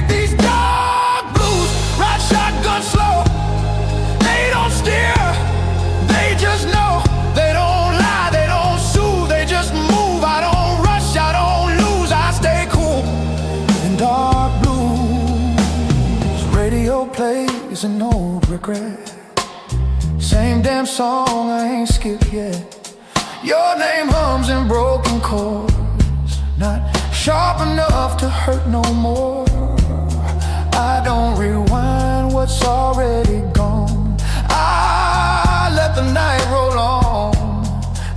These dark blues ride shotgun slow, they don't steer, they just know. They don't lie, they don't soothe, they just move. I don't rush, I don't lose, I stay cool in dark blues. Radio plays an old regret, same damn song I ain't skipped yet. Your name hums in broken chords, not sharp enough to hurt no more. I don't rewind what's already gone, I let the night roll on.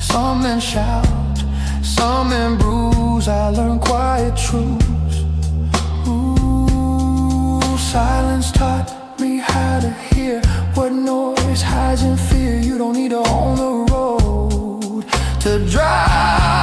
Some men shout, some men bruise, I learn quiet truths. Ooh, silence taught me how to hear what noise hides in fear. You don't need to own the road to drive.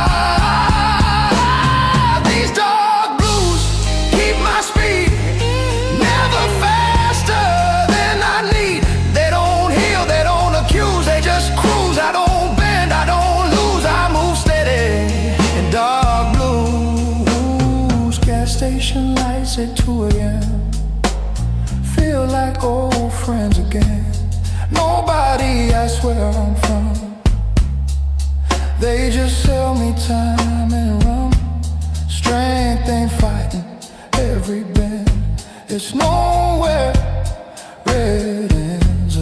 They just sell me time and rum. Strength ain't fighting every bend. It's nowhere red ends.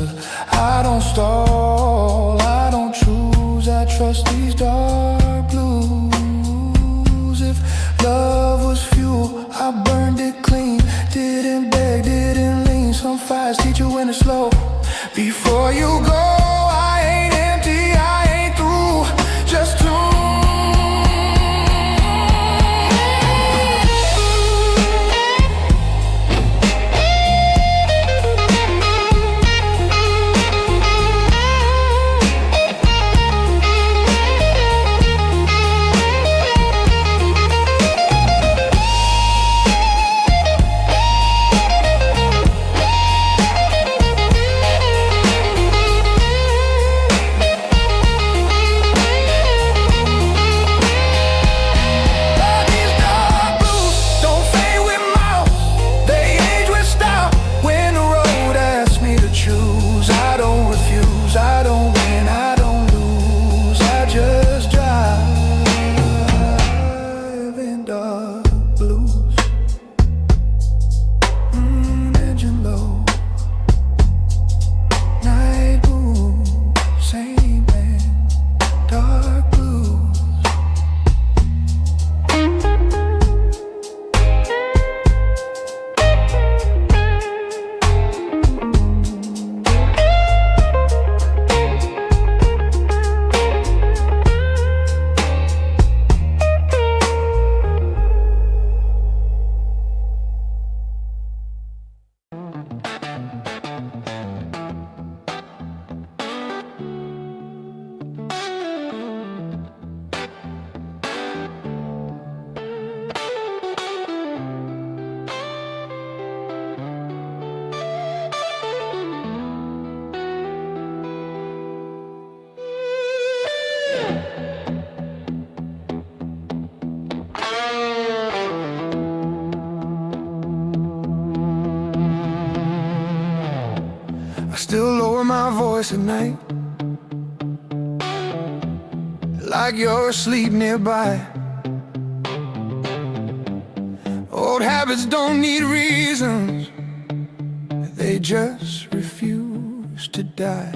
I don't stall, I don't choose. I trust these dark blues. If love was fuel, I burned it clean. Didn't beg, didn't lean. Some fires teach you when to slow. Before you go, I ain't empty, I ain't through. Just tuned. Still lower my voice at night, like you're asleep nearby. Old habits don't need reasons, they just refuse to die.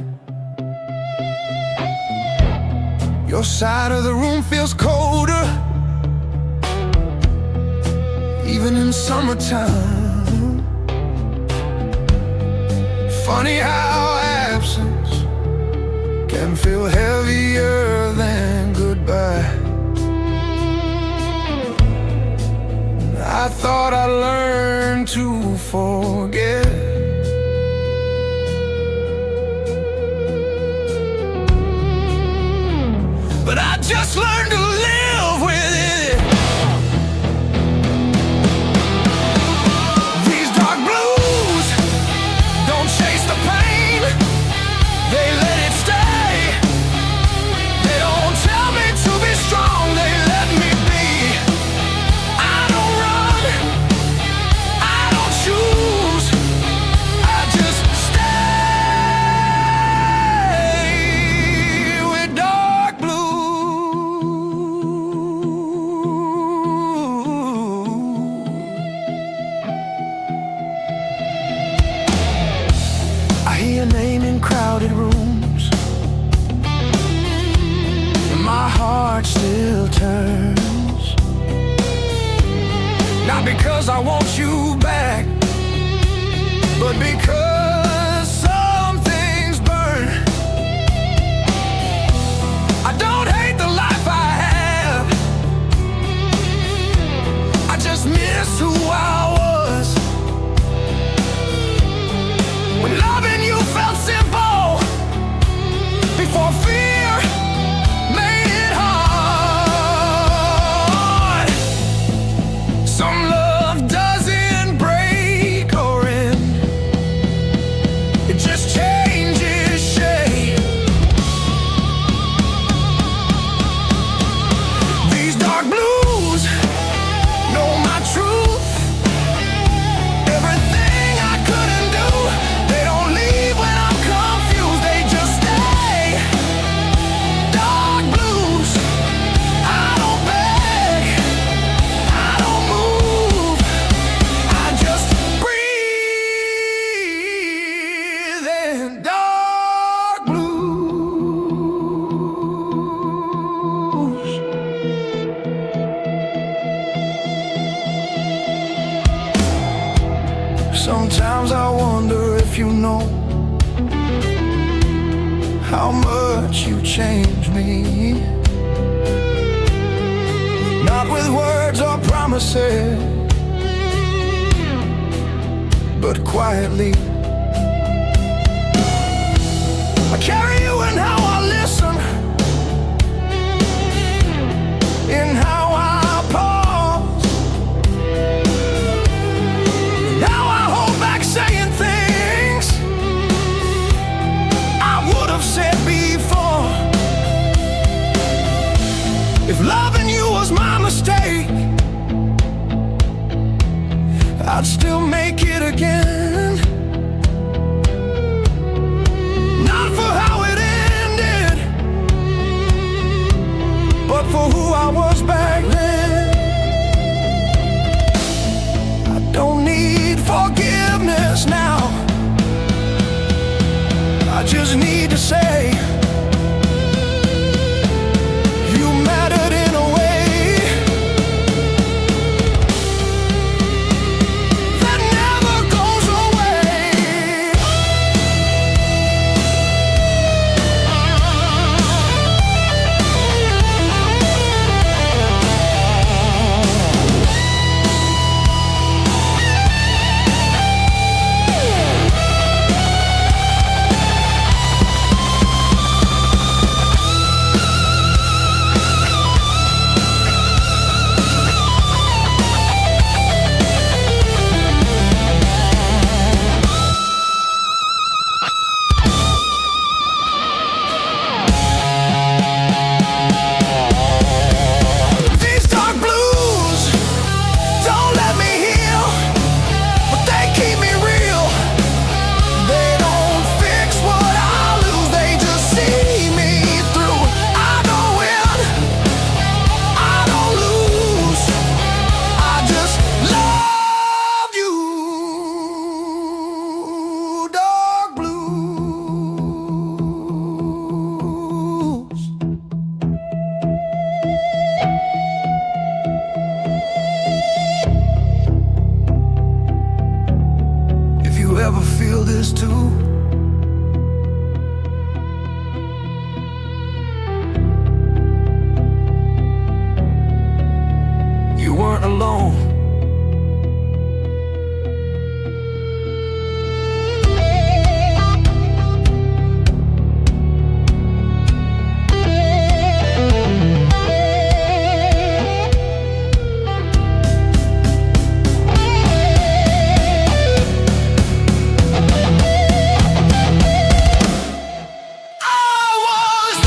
Your side of the room feels colder, even in summertime. Funny how absence can feel heavier than goodbye. I thought I learned to forget, but I just learned to live with it. Crowded rooms, and my heart still turns. Not because I want you back, but because some things burn. I don't hate the life I have, I just miss who I was. When loving you felt simple, before fear made it hard. Some love doesn't break or end, you know how much you changed me. Not with words or promises, but quietly. I carry you in how I listen, in how I pause. Now I hold back saying things I would have said before. If loving you was my mistake, I'd still make it again. Not for how it ended, but for who I was back then. I don't need forgiveness now. I just need to say you mattered in a way that never goes away. These dark blues don't let me heal, but they keep me real. They don't fix what I lose, they just see me through. I don't win, I don't lose, I just love you. Dark blues. If you ever feel this too, you weren't alone. I was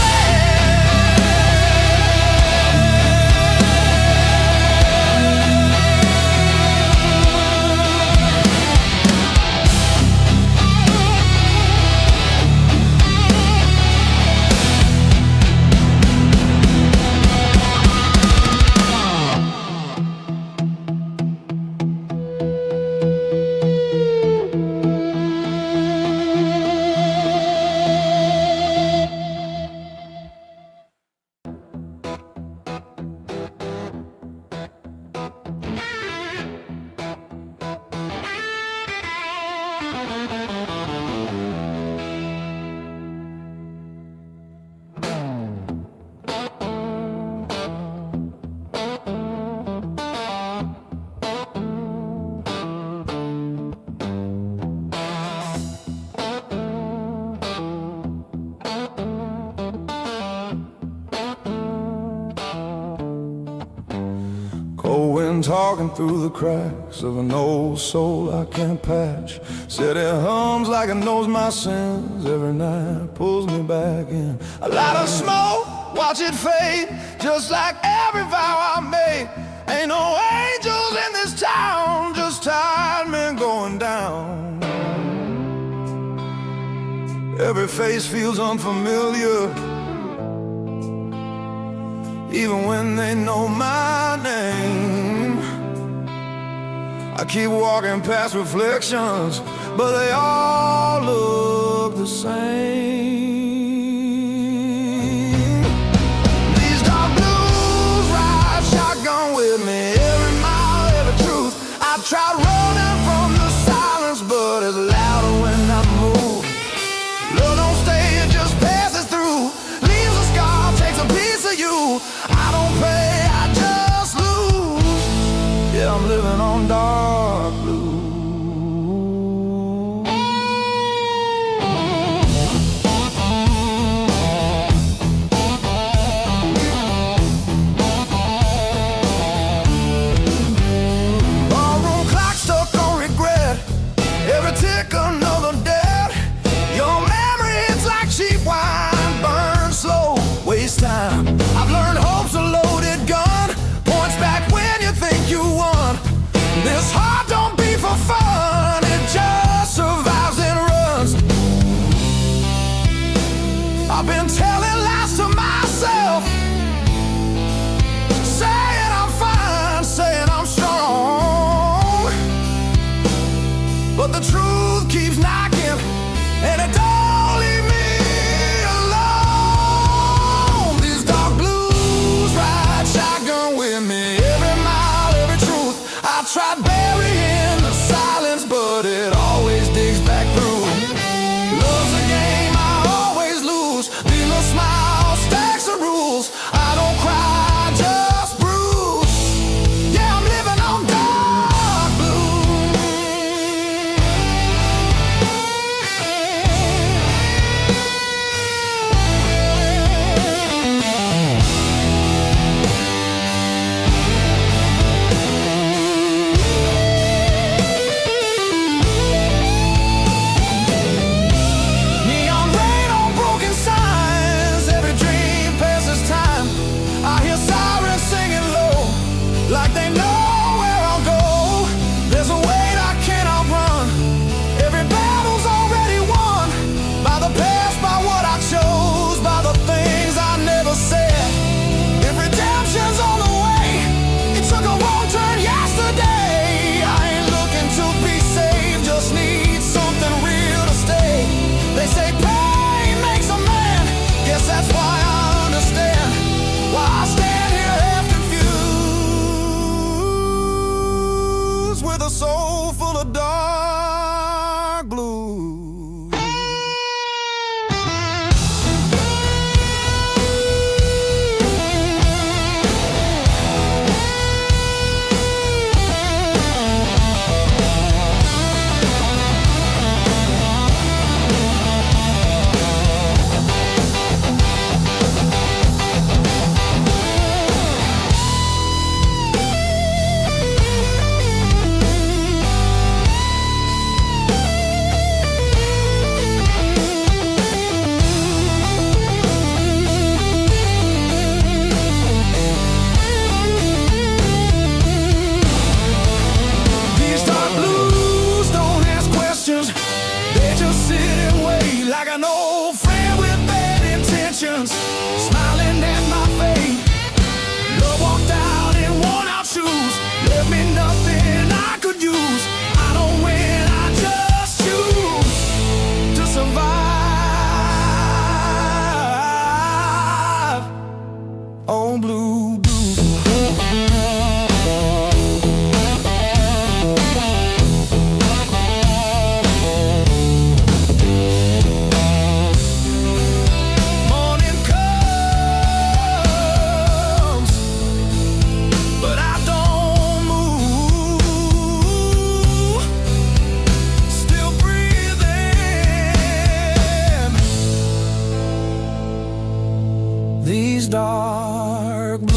cold wind talking through the cracks of an old soul I can't patch. Said it hums like it knows my sins every night, pulls me back in. A lot of smoke, watch it fade, just like every vow I made. Ain't no angels in this town, just tired men going down. Every face feels unfamiliar, even when they know my name. I keep walking past reflections, but they all look the same. These dark blues ride shotgun with me, every mile, every truth. I tried running from the silence, but it's louder when I'm I don't pay, I just lose. Yeah, I'm living on dark blue. Barroom clock stuck on regret. Every tick another debt. Your memory, it's like cheap wine, burn slow, waste time. I've learned hope's a loaded gun, points back when you think you won. This heart don't beat for fun, it just survives and runs. I've been telling lies to myself, saying I'm fine, saying I'm strong. But the truth keeps knocking, and it don't leave me alone. These dark blues ride shotgun with me, every mile, every truth. I tried burying the silence, but it always digs back through. Love's a game I always lose. These little smiles, stacks of rules. I don't cry, just bruise. Yeah, I'm living on dark blue. Neon rain on broken signs, every dream passes time. I hear sirens singing low, like they know where I'll go. There's a weight I can't outrun, every battle's already won. By the past, by what I chose, by the things I never said. If redemption's on the way, it took a wrong turn yesterday. I ain't looking to be saved, just need something real to stay. They say pain makes a man, guess that's why I understand why I stand here half confused, with a soul full of dark blue. These dark blues don't ask questions, they just sit and wait, like an old friend with bad intentions, smiling at my fate. Love walked out in worn out shoes, left me nothing I could use. I don't win, I just choose to survive on blue blues. Morning comes, but I don't move. Still breathing. These dark blues.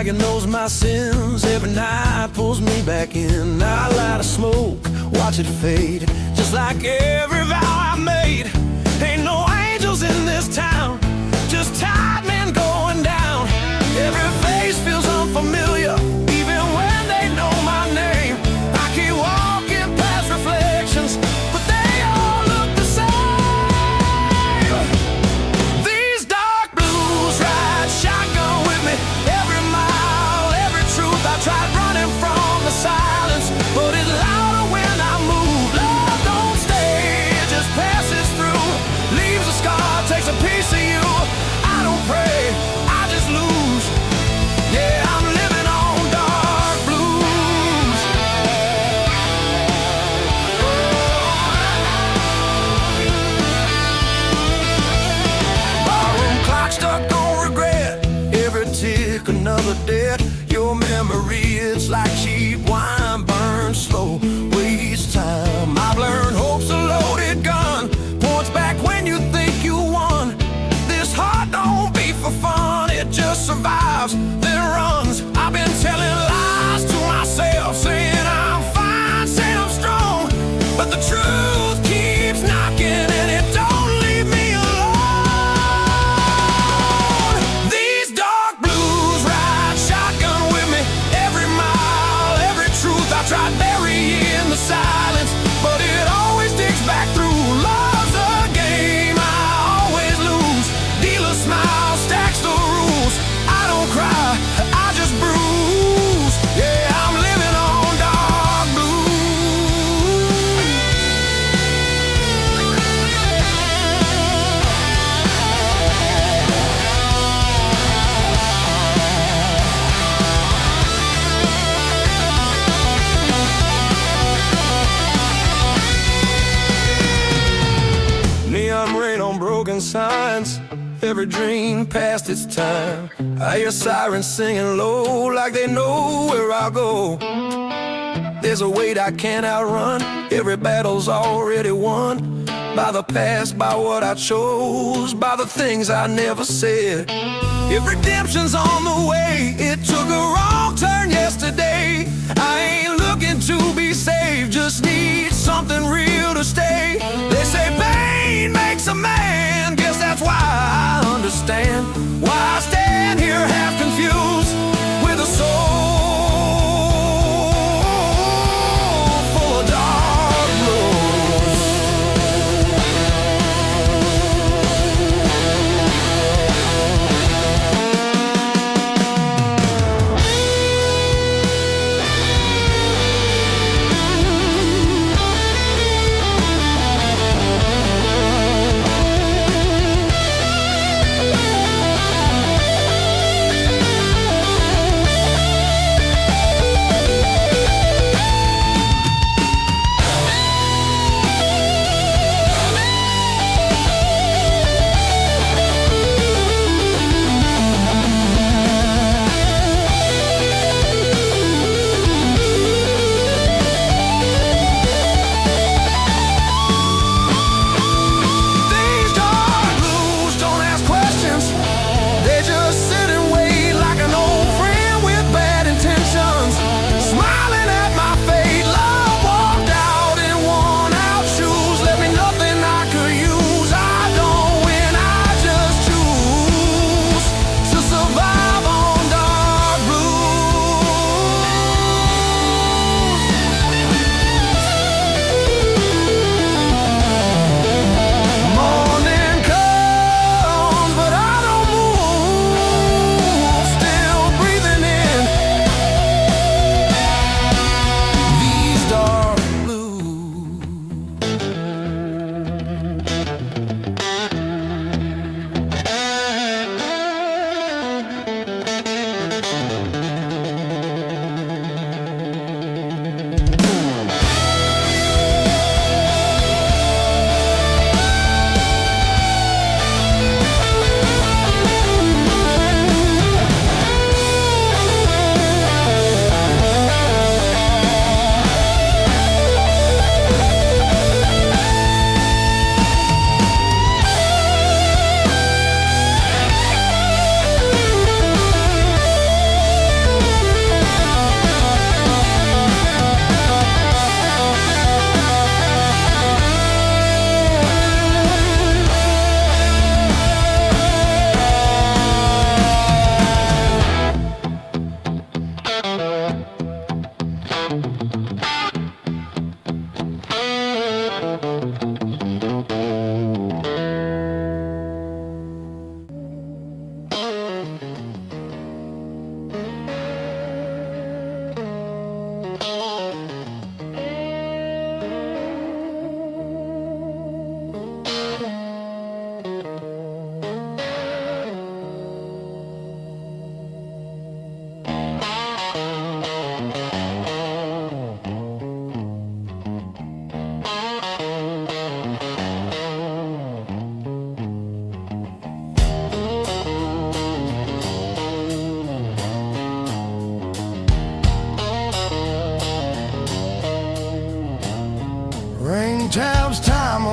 Dragon knows my sins, every night pulls me back in. I light a smoke, watch it fade, just like every vow I made. Ain't no angels in this town, just tired men going down. Every face feels unfamiliar, even when they know my name. I keep walking past reflections, but they all look the same. These dark blues ride shotgun with me every mile, every truth. I tried running from the silence, but it's louder when I move. Love don't stay, it just passes through, leaves a scar, takes a piece of you. I don't pray, I just lose. Yeah, I'm living on dark blues. Barroom clock stuck on regret, every tick another debt. Your memory, it's like cheap wine, burns slow, wastes time. I've learned hope's a loaded gun, points back when you think you won. This heart don't beat for fun, it just survives, then runs. I've been telling lies to myself, saying I'm fine, saying I'm strong, but the truth keeps knocking and it don't leave me alone. These dark blues ride shotgun with me every mile, every truth. I tried burying the silence, but it always digs back through. Love's a game, I always lose. Dealer smile, stacks the rules. I don't cry, I just bruise. Yeah, I'm living on dark neon rain on broken signs, every dream past its time. I hear sirens singing low, like they know where I'll go. There's a weight I can't outrun, every battle's already won. By the past, by what I chose, by the things I never said. If redemption's on the way, it took a wrong turn yesterday. I ain't looking to be saved, just need something real to stay. They say pain makes a man, guess that's why I understand why I stand here half confused, with a soul full of dark blues.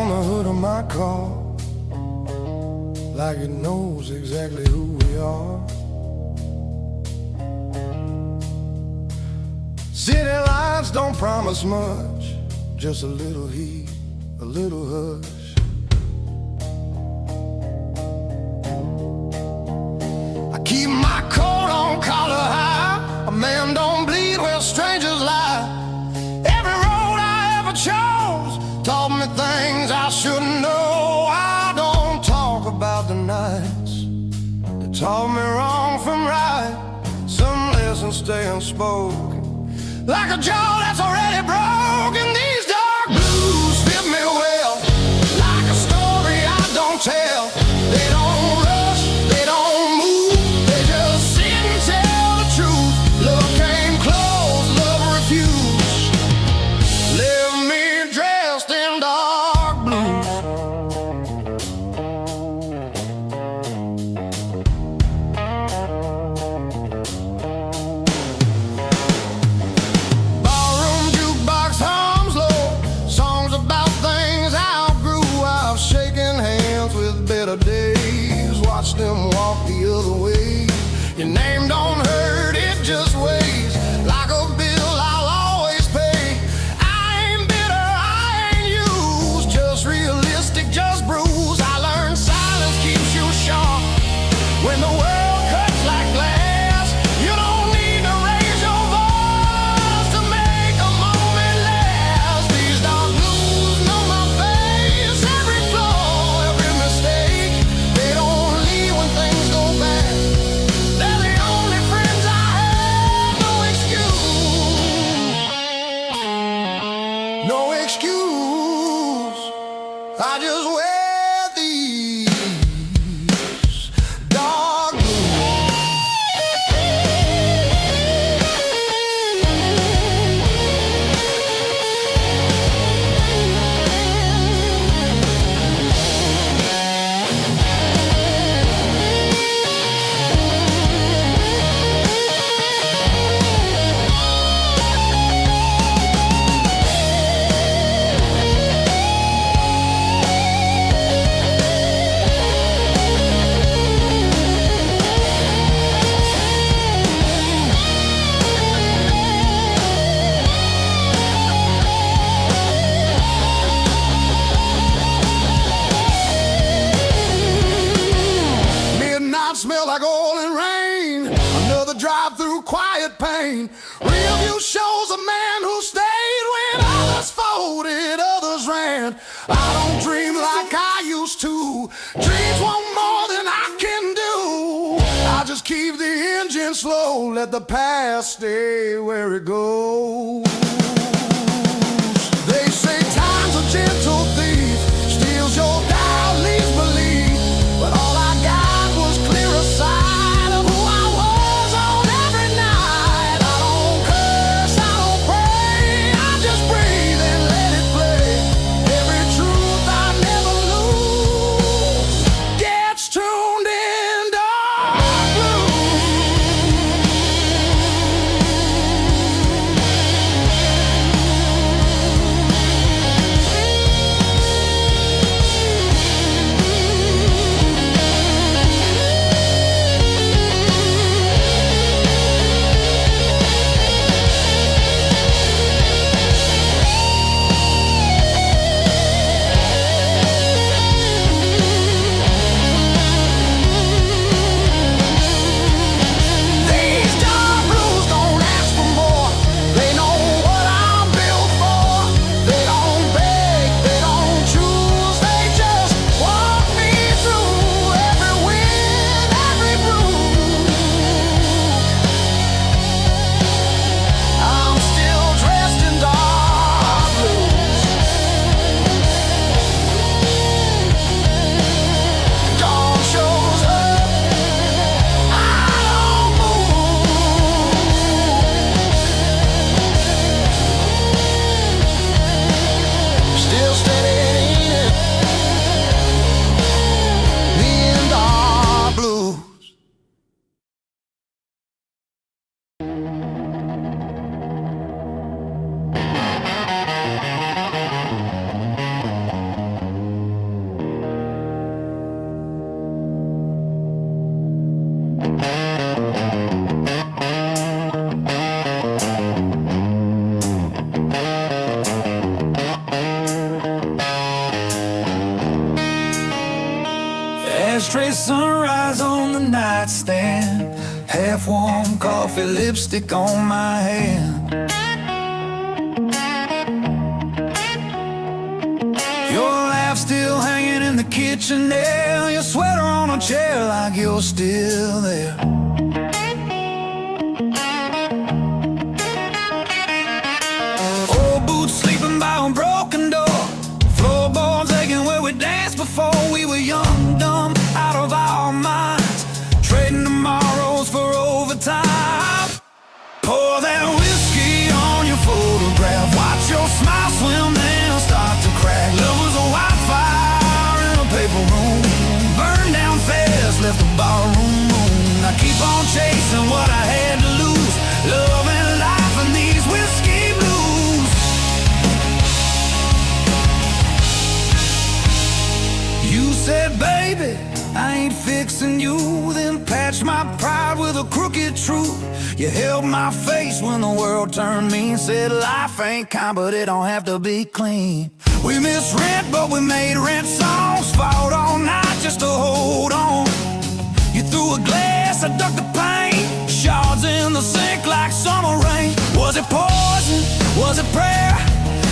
the hood of my car, like it knows exactly who we are. City lights don't promise much, just a little heat, a little hush. I keep my coat on collar high, a man don't bleed where strangers lie. Every road I ever chose taught me things I shouldn't know. I don't talk about the nights that taught me wrong from right. Some lessons stay unspoken, like a jaw that's already broken. These dark blues fit me well, like a story I don't tell. They don't rush, they don't move, they just sit and tell the truth. Love came close, love refused, left me dressed in dark blues. Barroom jukebox hums low, songs about things I outgrew. I've shaken hands with better days, watched them walk the other way. Your name don't hurt, it just weighs like a bill I'll always pay. I ain't bitter, I ain't used, just realistic, just bruised. I learned silence keeps you sharp when the world cuts like glass. You don't need to raise your voice to make a moment last. These dark blues know my face, every flaw, every mistake. They don't leave when things go bad, they're the only friends I have. No excuse, no excuse. I just wear these dark blues. Midnight smell like oil and rain, another drive through quiet pain. Real view shows a man who stayed when others folded, others ran. I don't dream like I used to, dreams want more than I can do. I just keep the engine slow, let the past stay where it goes. They say time's a gentle thief, steals your doubt, leaves belief. But all I got was clearer sight of who I was on every night. I don't curse, I don't pray, I just breathe and let it play. Every truth I never lose gets tuned in dark blues. straight sunrise on the nightstand, half-warm coffee, lipstick on my hand. Your laugh still hanging in the kitchen there, your sweater on a chair like you're still there. Old boots sleeping by a broken door, floorboards aching where we danced before we were young, dumb, out of our minds, trading tomorrows for overtime. Pour that whiskey on your photograph, watch your smile swim then start to crack. Love was a wildfire in a paper room, burned down fast, left the barroom moon. I keep on chasing what I had to lose, love and life and these whiskey blues. You said, baby, I ain't fixing you, then patched my pride with a crooked truth. You held my face when the world turned mean, said life ain't kind, but it don't have to be clean. We missed rent, but we made rent songs, fought all night just to hold on. You threw a glass, I ducked the pain, shards in the sink like summer rain. Was it poison? Was it prayer?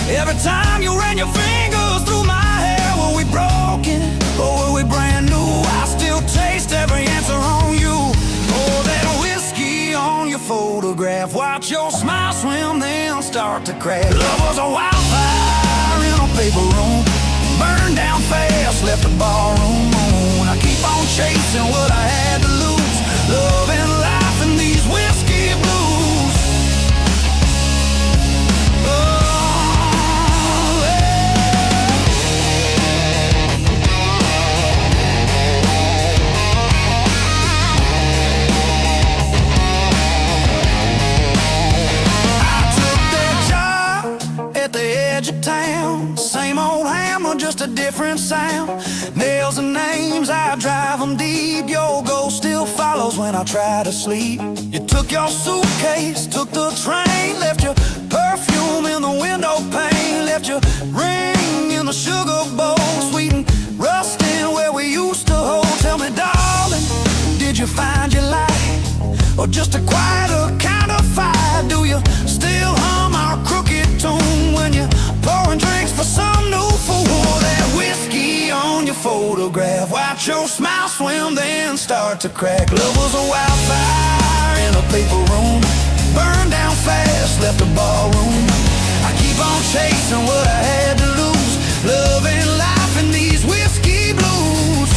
Every time you ran your fingers through my hair, were we broken or were we brand new? I still taste every answer on you. Oh, that whiskey on your photograph, watch your smile swim then start to crack. Love was a wildfire in a paper room, burned down fast, left the barroom moon. I keep on chasing what I had to lose, love and life and these whiskey blues. Oh, yeah. I took that job at the edge of town, same old hammer, just a different sound. Nails and names, I drive them deep. Your ghost still follows when I try to sleep. You took your suitcase, took the train, left your perfume in the window pane, left your ring in the sugar bowl, sweet and rusting where we used to hold. Tell me, darling, did you find your light, or just a quieter kind of fire? Do you still hum our crooked tune when you're pouring drinks for some new fool? That whiskey on your photograph, watch your smile swim then start to crack. Love was a wildfire in a paper room, burned down fast, left the barroom. I keep on chasing what I had to lose, love and life and these whiskey blues.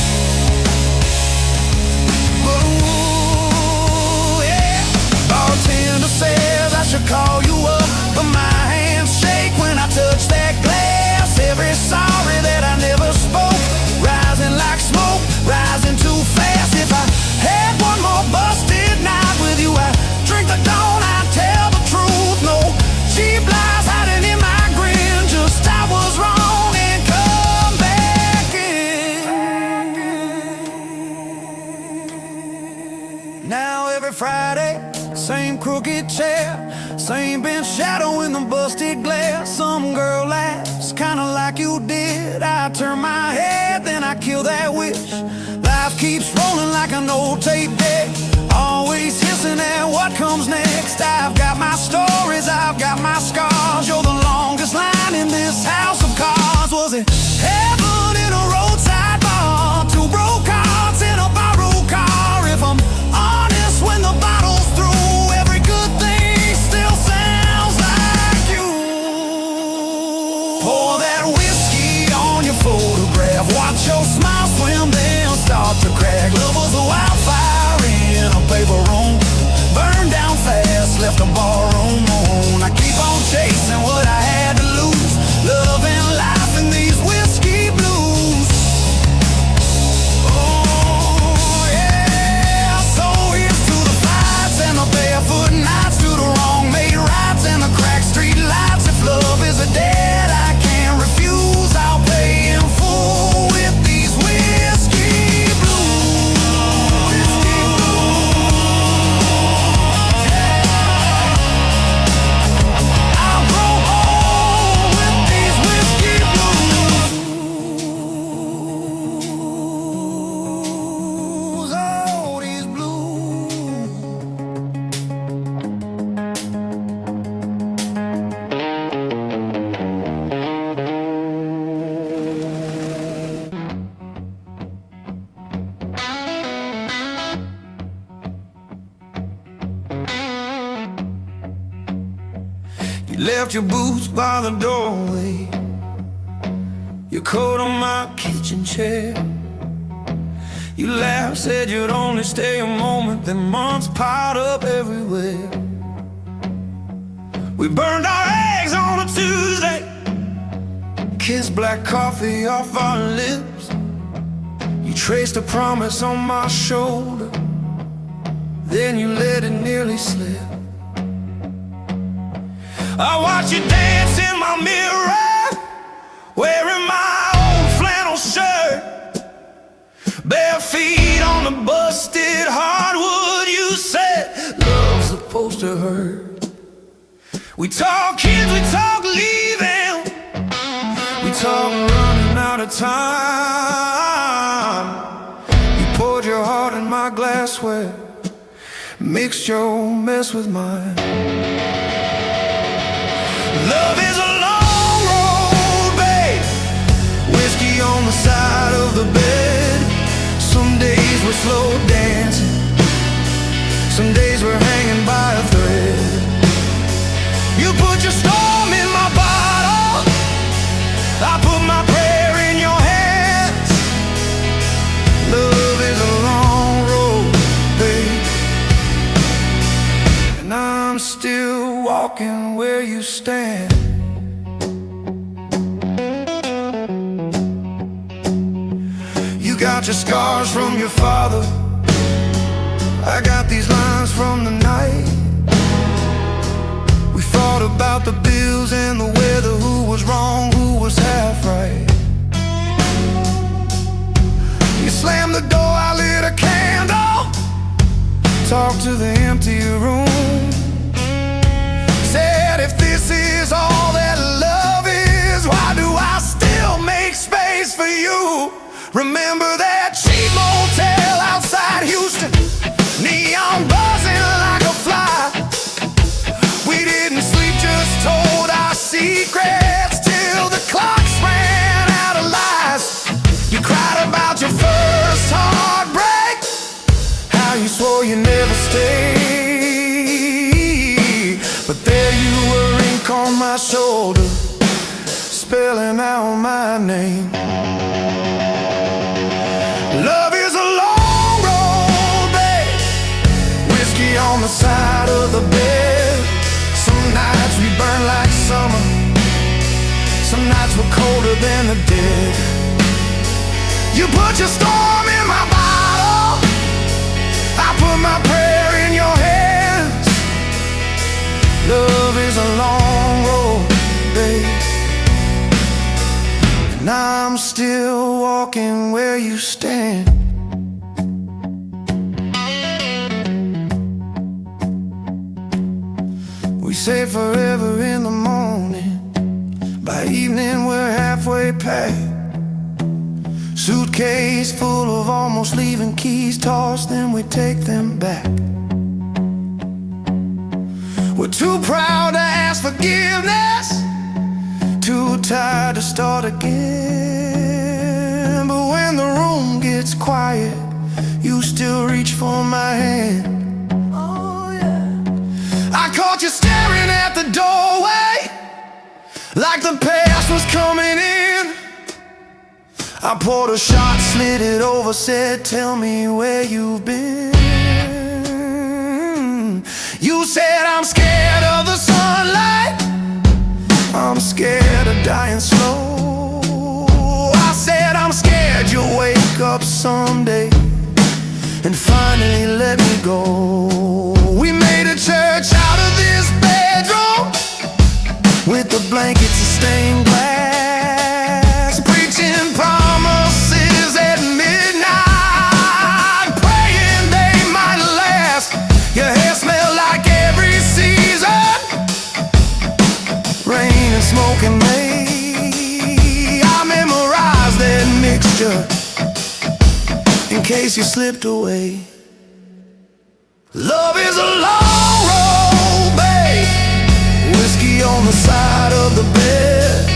Oh, yeah. Bartender says I should call you up, but my hands shake when I touch that glass. Every sorry that I never spoke, rising like smoke, rising too fast. If I had one more busted night with you, I drink the dawn, I tell the truth. No cheap lies hiding in my grin, just I was wrong and come back in. Now every Friday, same crooked chair, same bench shadow in the busted glass. Some girl laughs kinda like you did, I turn my head, then I kill that wish. Life keeps rolling like an old tape deck, always hissing at what comes next. I've got my stories, I've got my scars. You're the longest line in this house of cards. Was it heaven in a roadside bar, two broke hearts in a borrowed car? If I'm honest, when the bottle's through, every good thing still sounds like you. Pour that whiskey on your photograph, watch your smile swim then start to crack. Love was a wildfire in a paper room, burned down fast, left the barroom moon. I keep on chasing what I had to lose, love and life and these whiskey blues. Oh yeah, so here's to the fights and the barefoot nights, to the wrong made rights and the cracked street lights. If love is a debt I can't refuse, I'll pay in full with these whiskey blues. Whiskey blues. Yeah. Left your boots by the doorway, your coat on my kitchen chair. You laughed, said you'd only stay a moment, then months piled up everywhere. We burned our eggs on a Tuesday, kissed black coffee off our lips. You traced a promise on my shoulder, then you let it nearly slip. I watch you dance in my mirror, wearing my old flannel shirt, bare feet on the busted hardwood. You said love's supposed to hurt. We talk kids, we talk leaving, we talk running out of time. You poured your heart in my glassware, mixed your mess with mine. Love is a long road, babe, whiskey on the side of the bed. Some days we're slow dancing, some days we're hanging by a thread. You put your storm in my bottle, I put my prayer in your hands. Love is a long road, babe, and I'm still walking where you stand. You got your scars from your father, I got these lines from the night. We fought about the bills and the weather, who was wrong, who was half right. You slammed the door, I lit a candle, talked to the empty room, said if this is all that love is, why do I still make space for you? Remember that cheap motel outside Houston, neon buzzing like a fly. We didn't sleep, just told our secrets till the clocks ran out of lies. You cried about your first heartbreak, how you swore you'd never stay, but there you were, ink on my shoulder, spelling out my name. Love is a long road, babe, whiskey on the side of the bed. Some nights we burn like summer, some nights we're colder than the dead. You put your storm in my bottle, I put my prayer in your hands. Love is a long road, babe, and I'm still walking where you stand. We say forever in the morning, by evening we're halfway packed. Suitcase full of almost leaving keys, tossed, then we take them back. We're too proud to ask forgiveness, too tired to start again. But when the room gets quiet, you still reach for my hand. Oh yeah. I caught you staring at the doorway, like the past was coming in. I poured a shot, slid it over, said, tell me where you've been. You said, I'm scared of the sunlight, I'm scared of dying slow. I said, I'm scared you'll wake up someday and finally let me go. We made a church out of this bedroom, with the blankets of stained glass, preaching promises at midnight, praying they might last. Your hair smelled like every season, rain and smoke and May. I memorized that mixture in case you slipped away. Love is a long road, babe, whiskey on the side of the bed.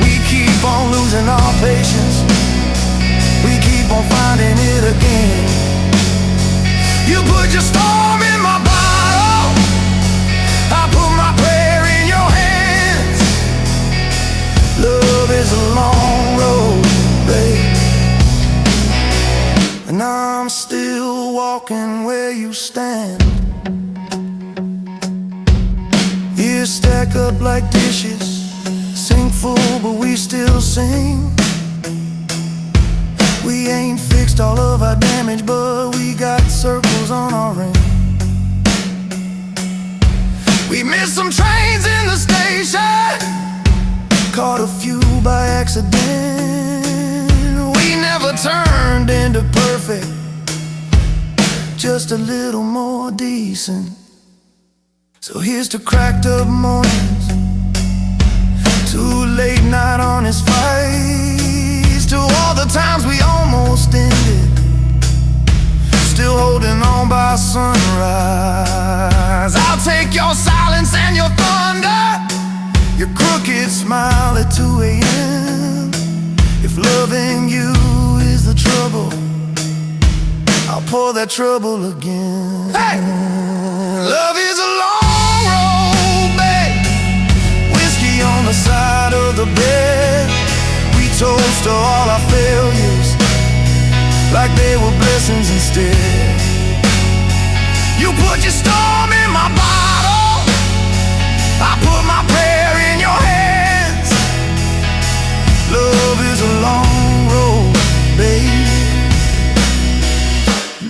We keep on losing our patience, we keep on finding it again. You put your storm in my bottle, I put my prayer in your hand. walking where you stand. Years stack up like dishes, sink full but we still sing. We ain't fixed all of our damage, but we got circles on our ring. We missed some trains in the station, caught a few by accident. We never turned into perfect, just a little more decent. So here's to cracked up mornings, to late night honest fights, to all the times we almost ended, still holding on by sunrise. I'll take your silence and your thunder, your crooked smile at 2 a.m. If loving you is the trouble, I'll pour that trouble again. Hey! Love is a long road, babe, whiskey on the side of the bed. We toast to all our failures like they were blessings instead. You put your storm in my bottle, I put my prayer in your hands. Love is a long road, babe,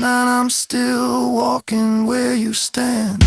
and I'm still walking where you stand.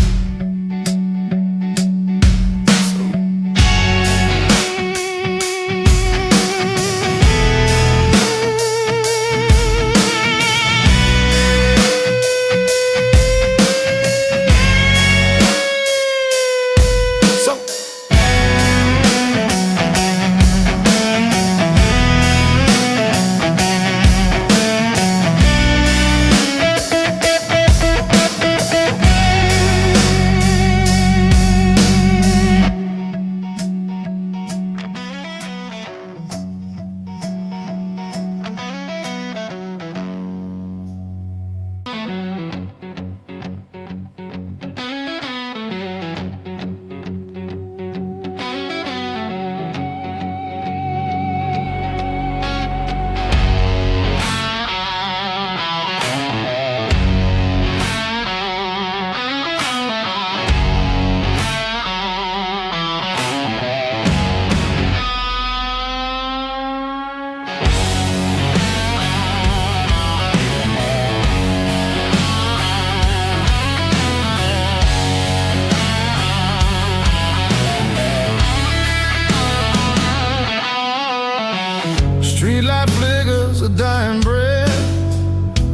Streetlight flickers, a dying breath,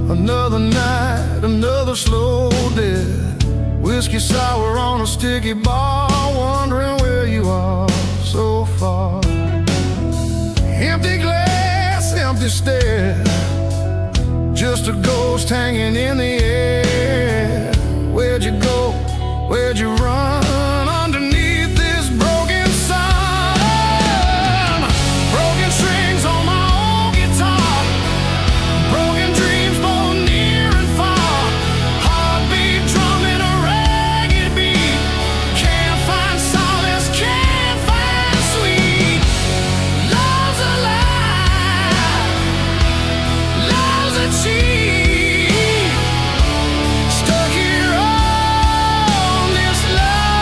another night, another slow death. Whiskey sour on a sticky bar, wondering where you are so far. Empty glass, empty stare, just a ghost hanging in the air. Where'd you go? Where'd you run? Underneath this broken sun, broken strings on my old guitar, broken dreams both near and far, heartbeat drumming a ragged beat. Can't find solace, can't find sweet. Love's a lie, love's a cheat. Stuck here on this love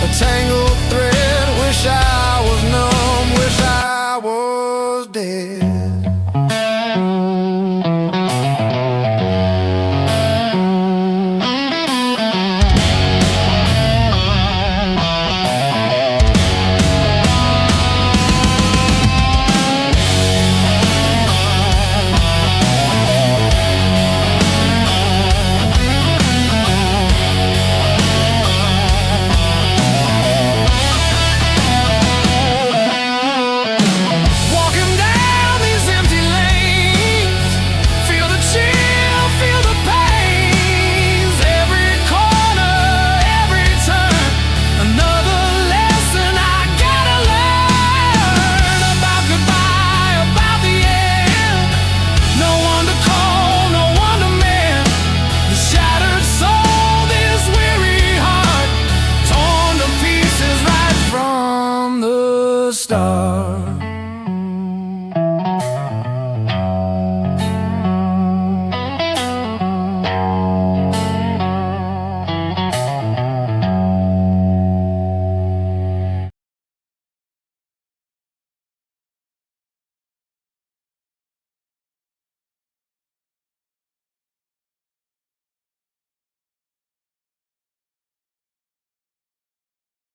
a tangled thread. Wish I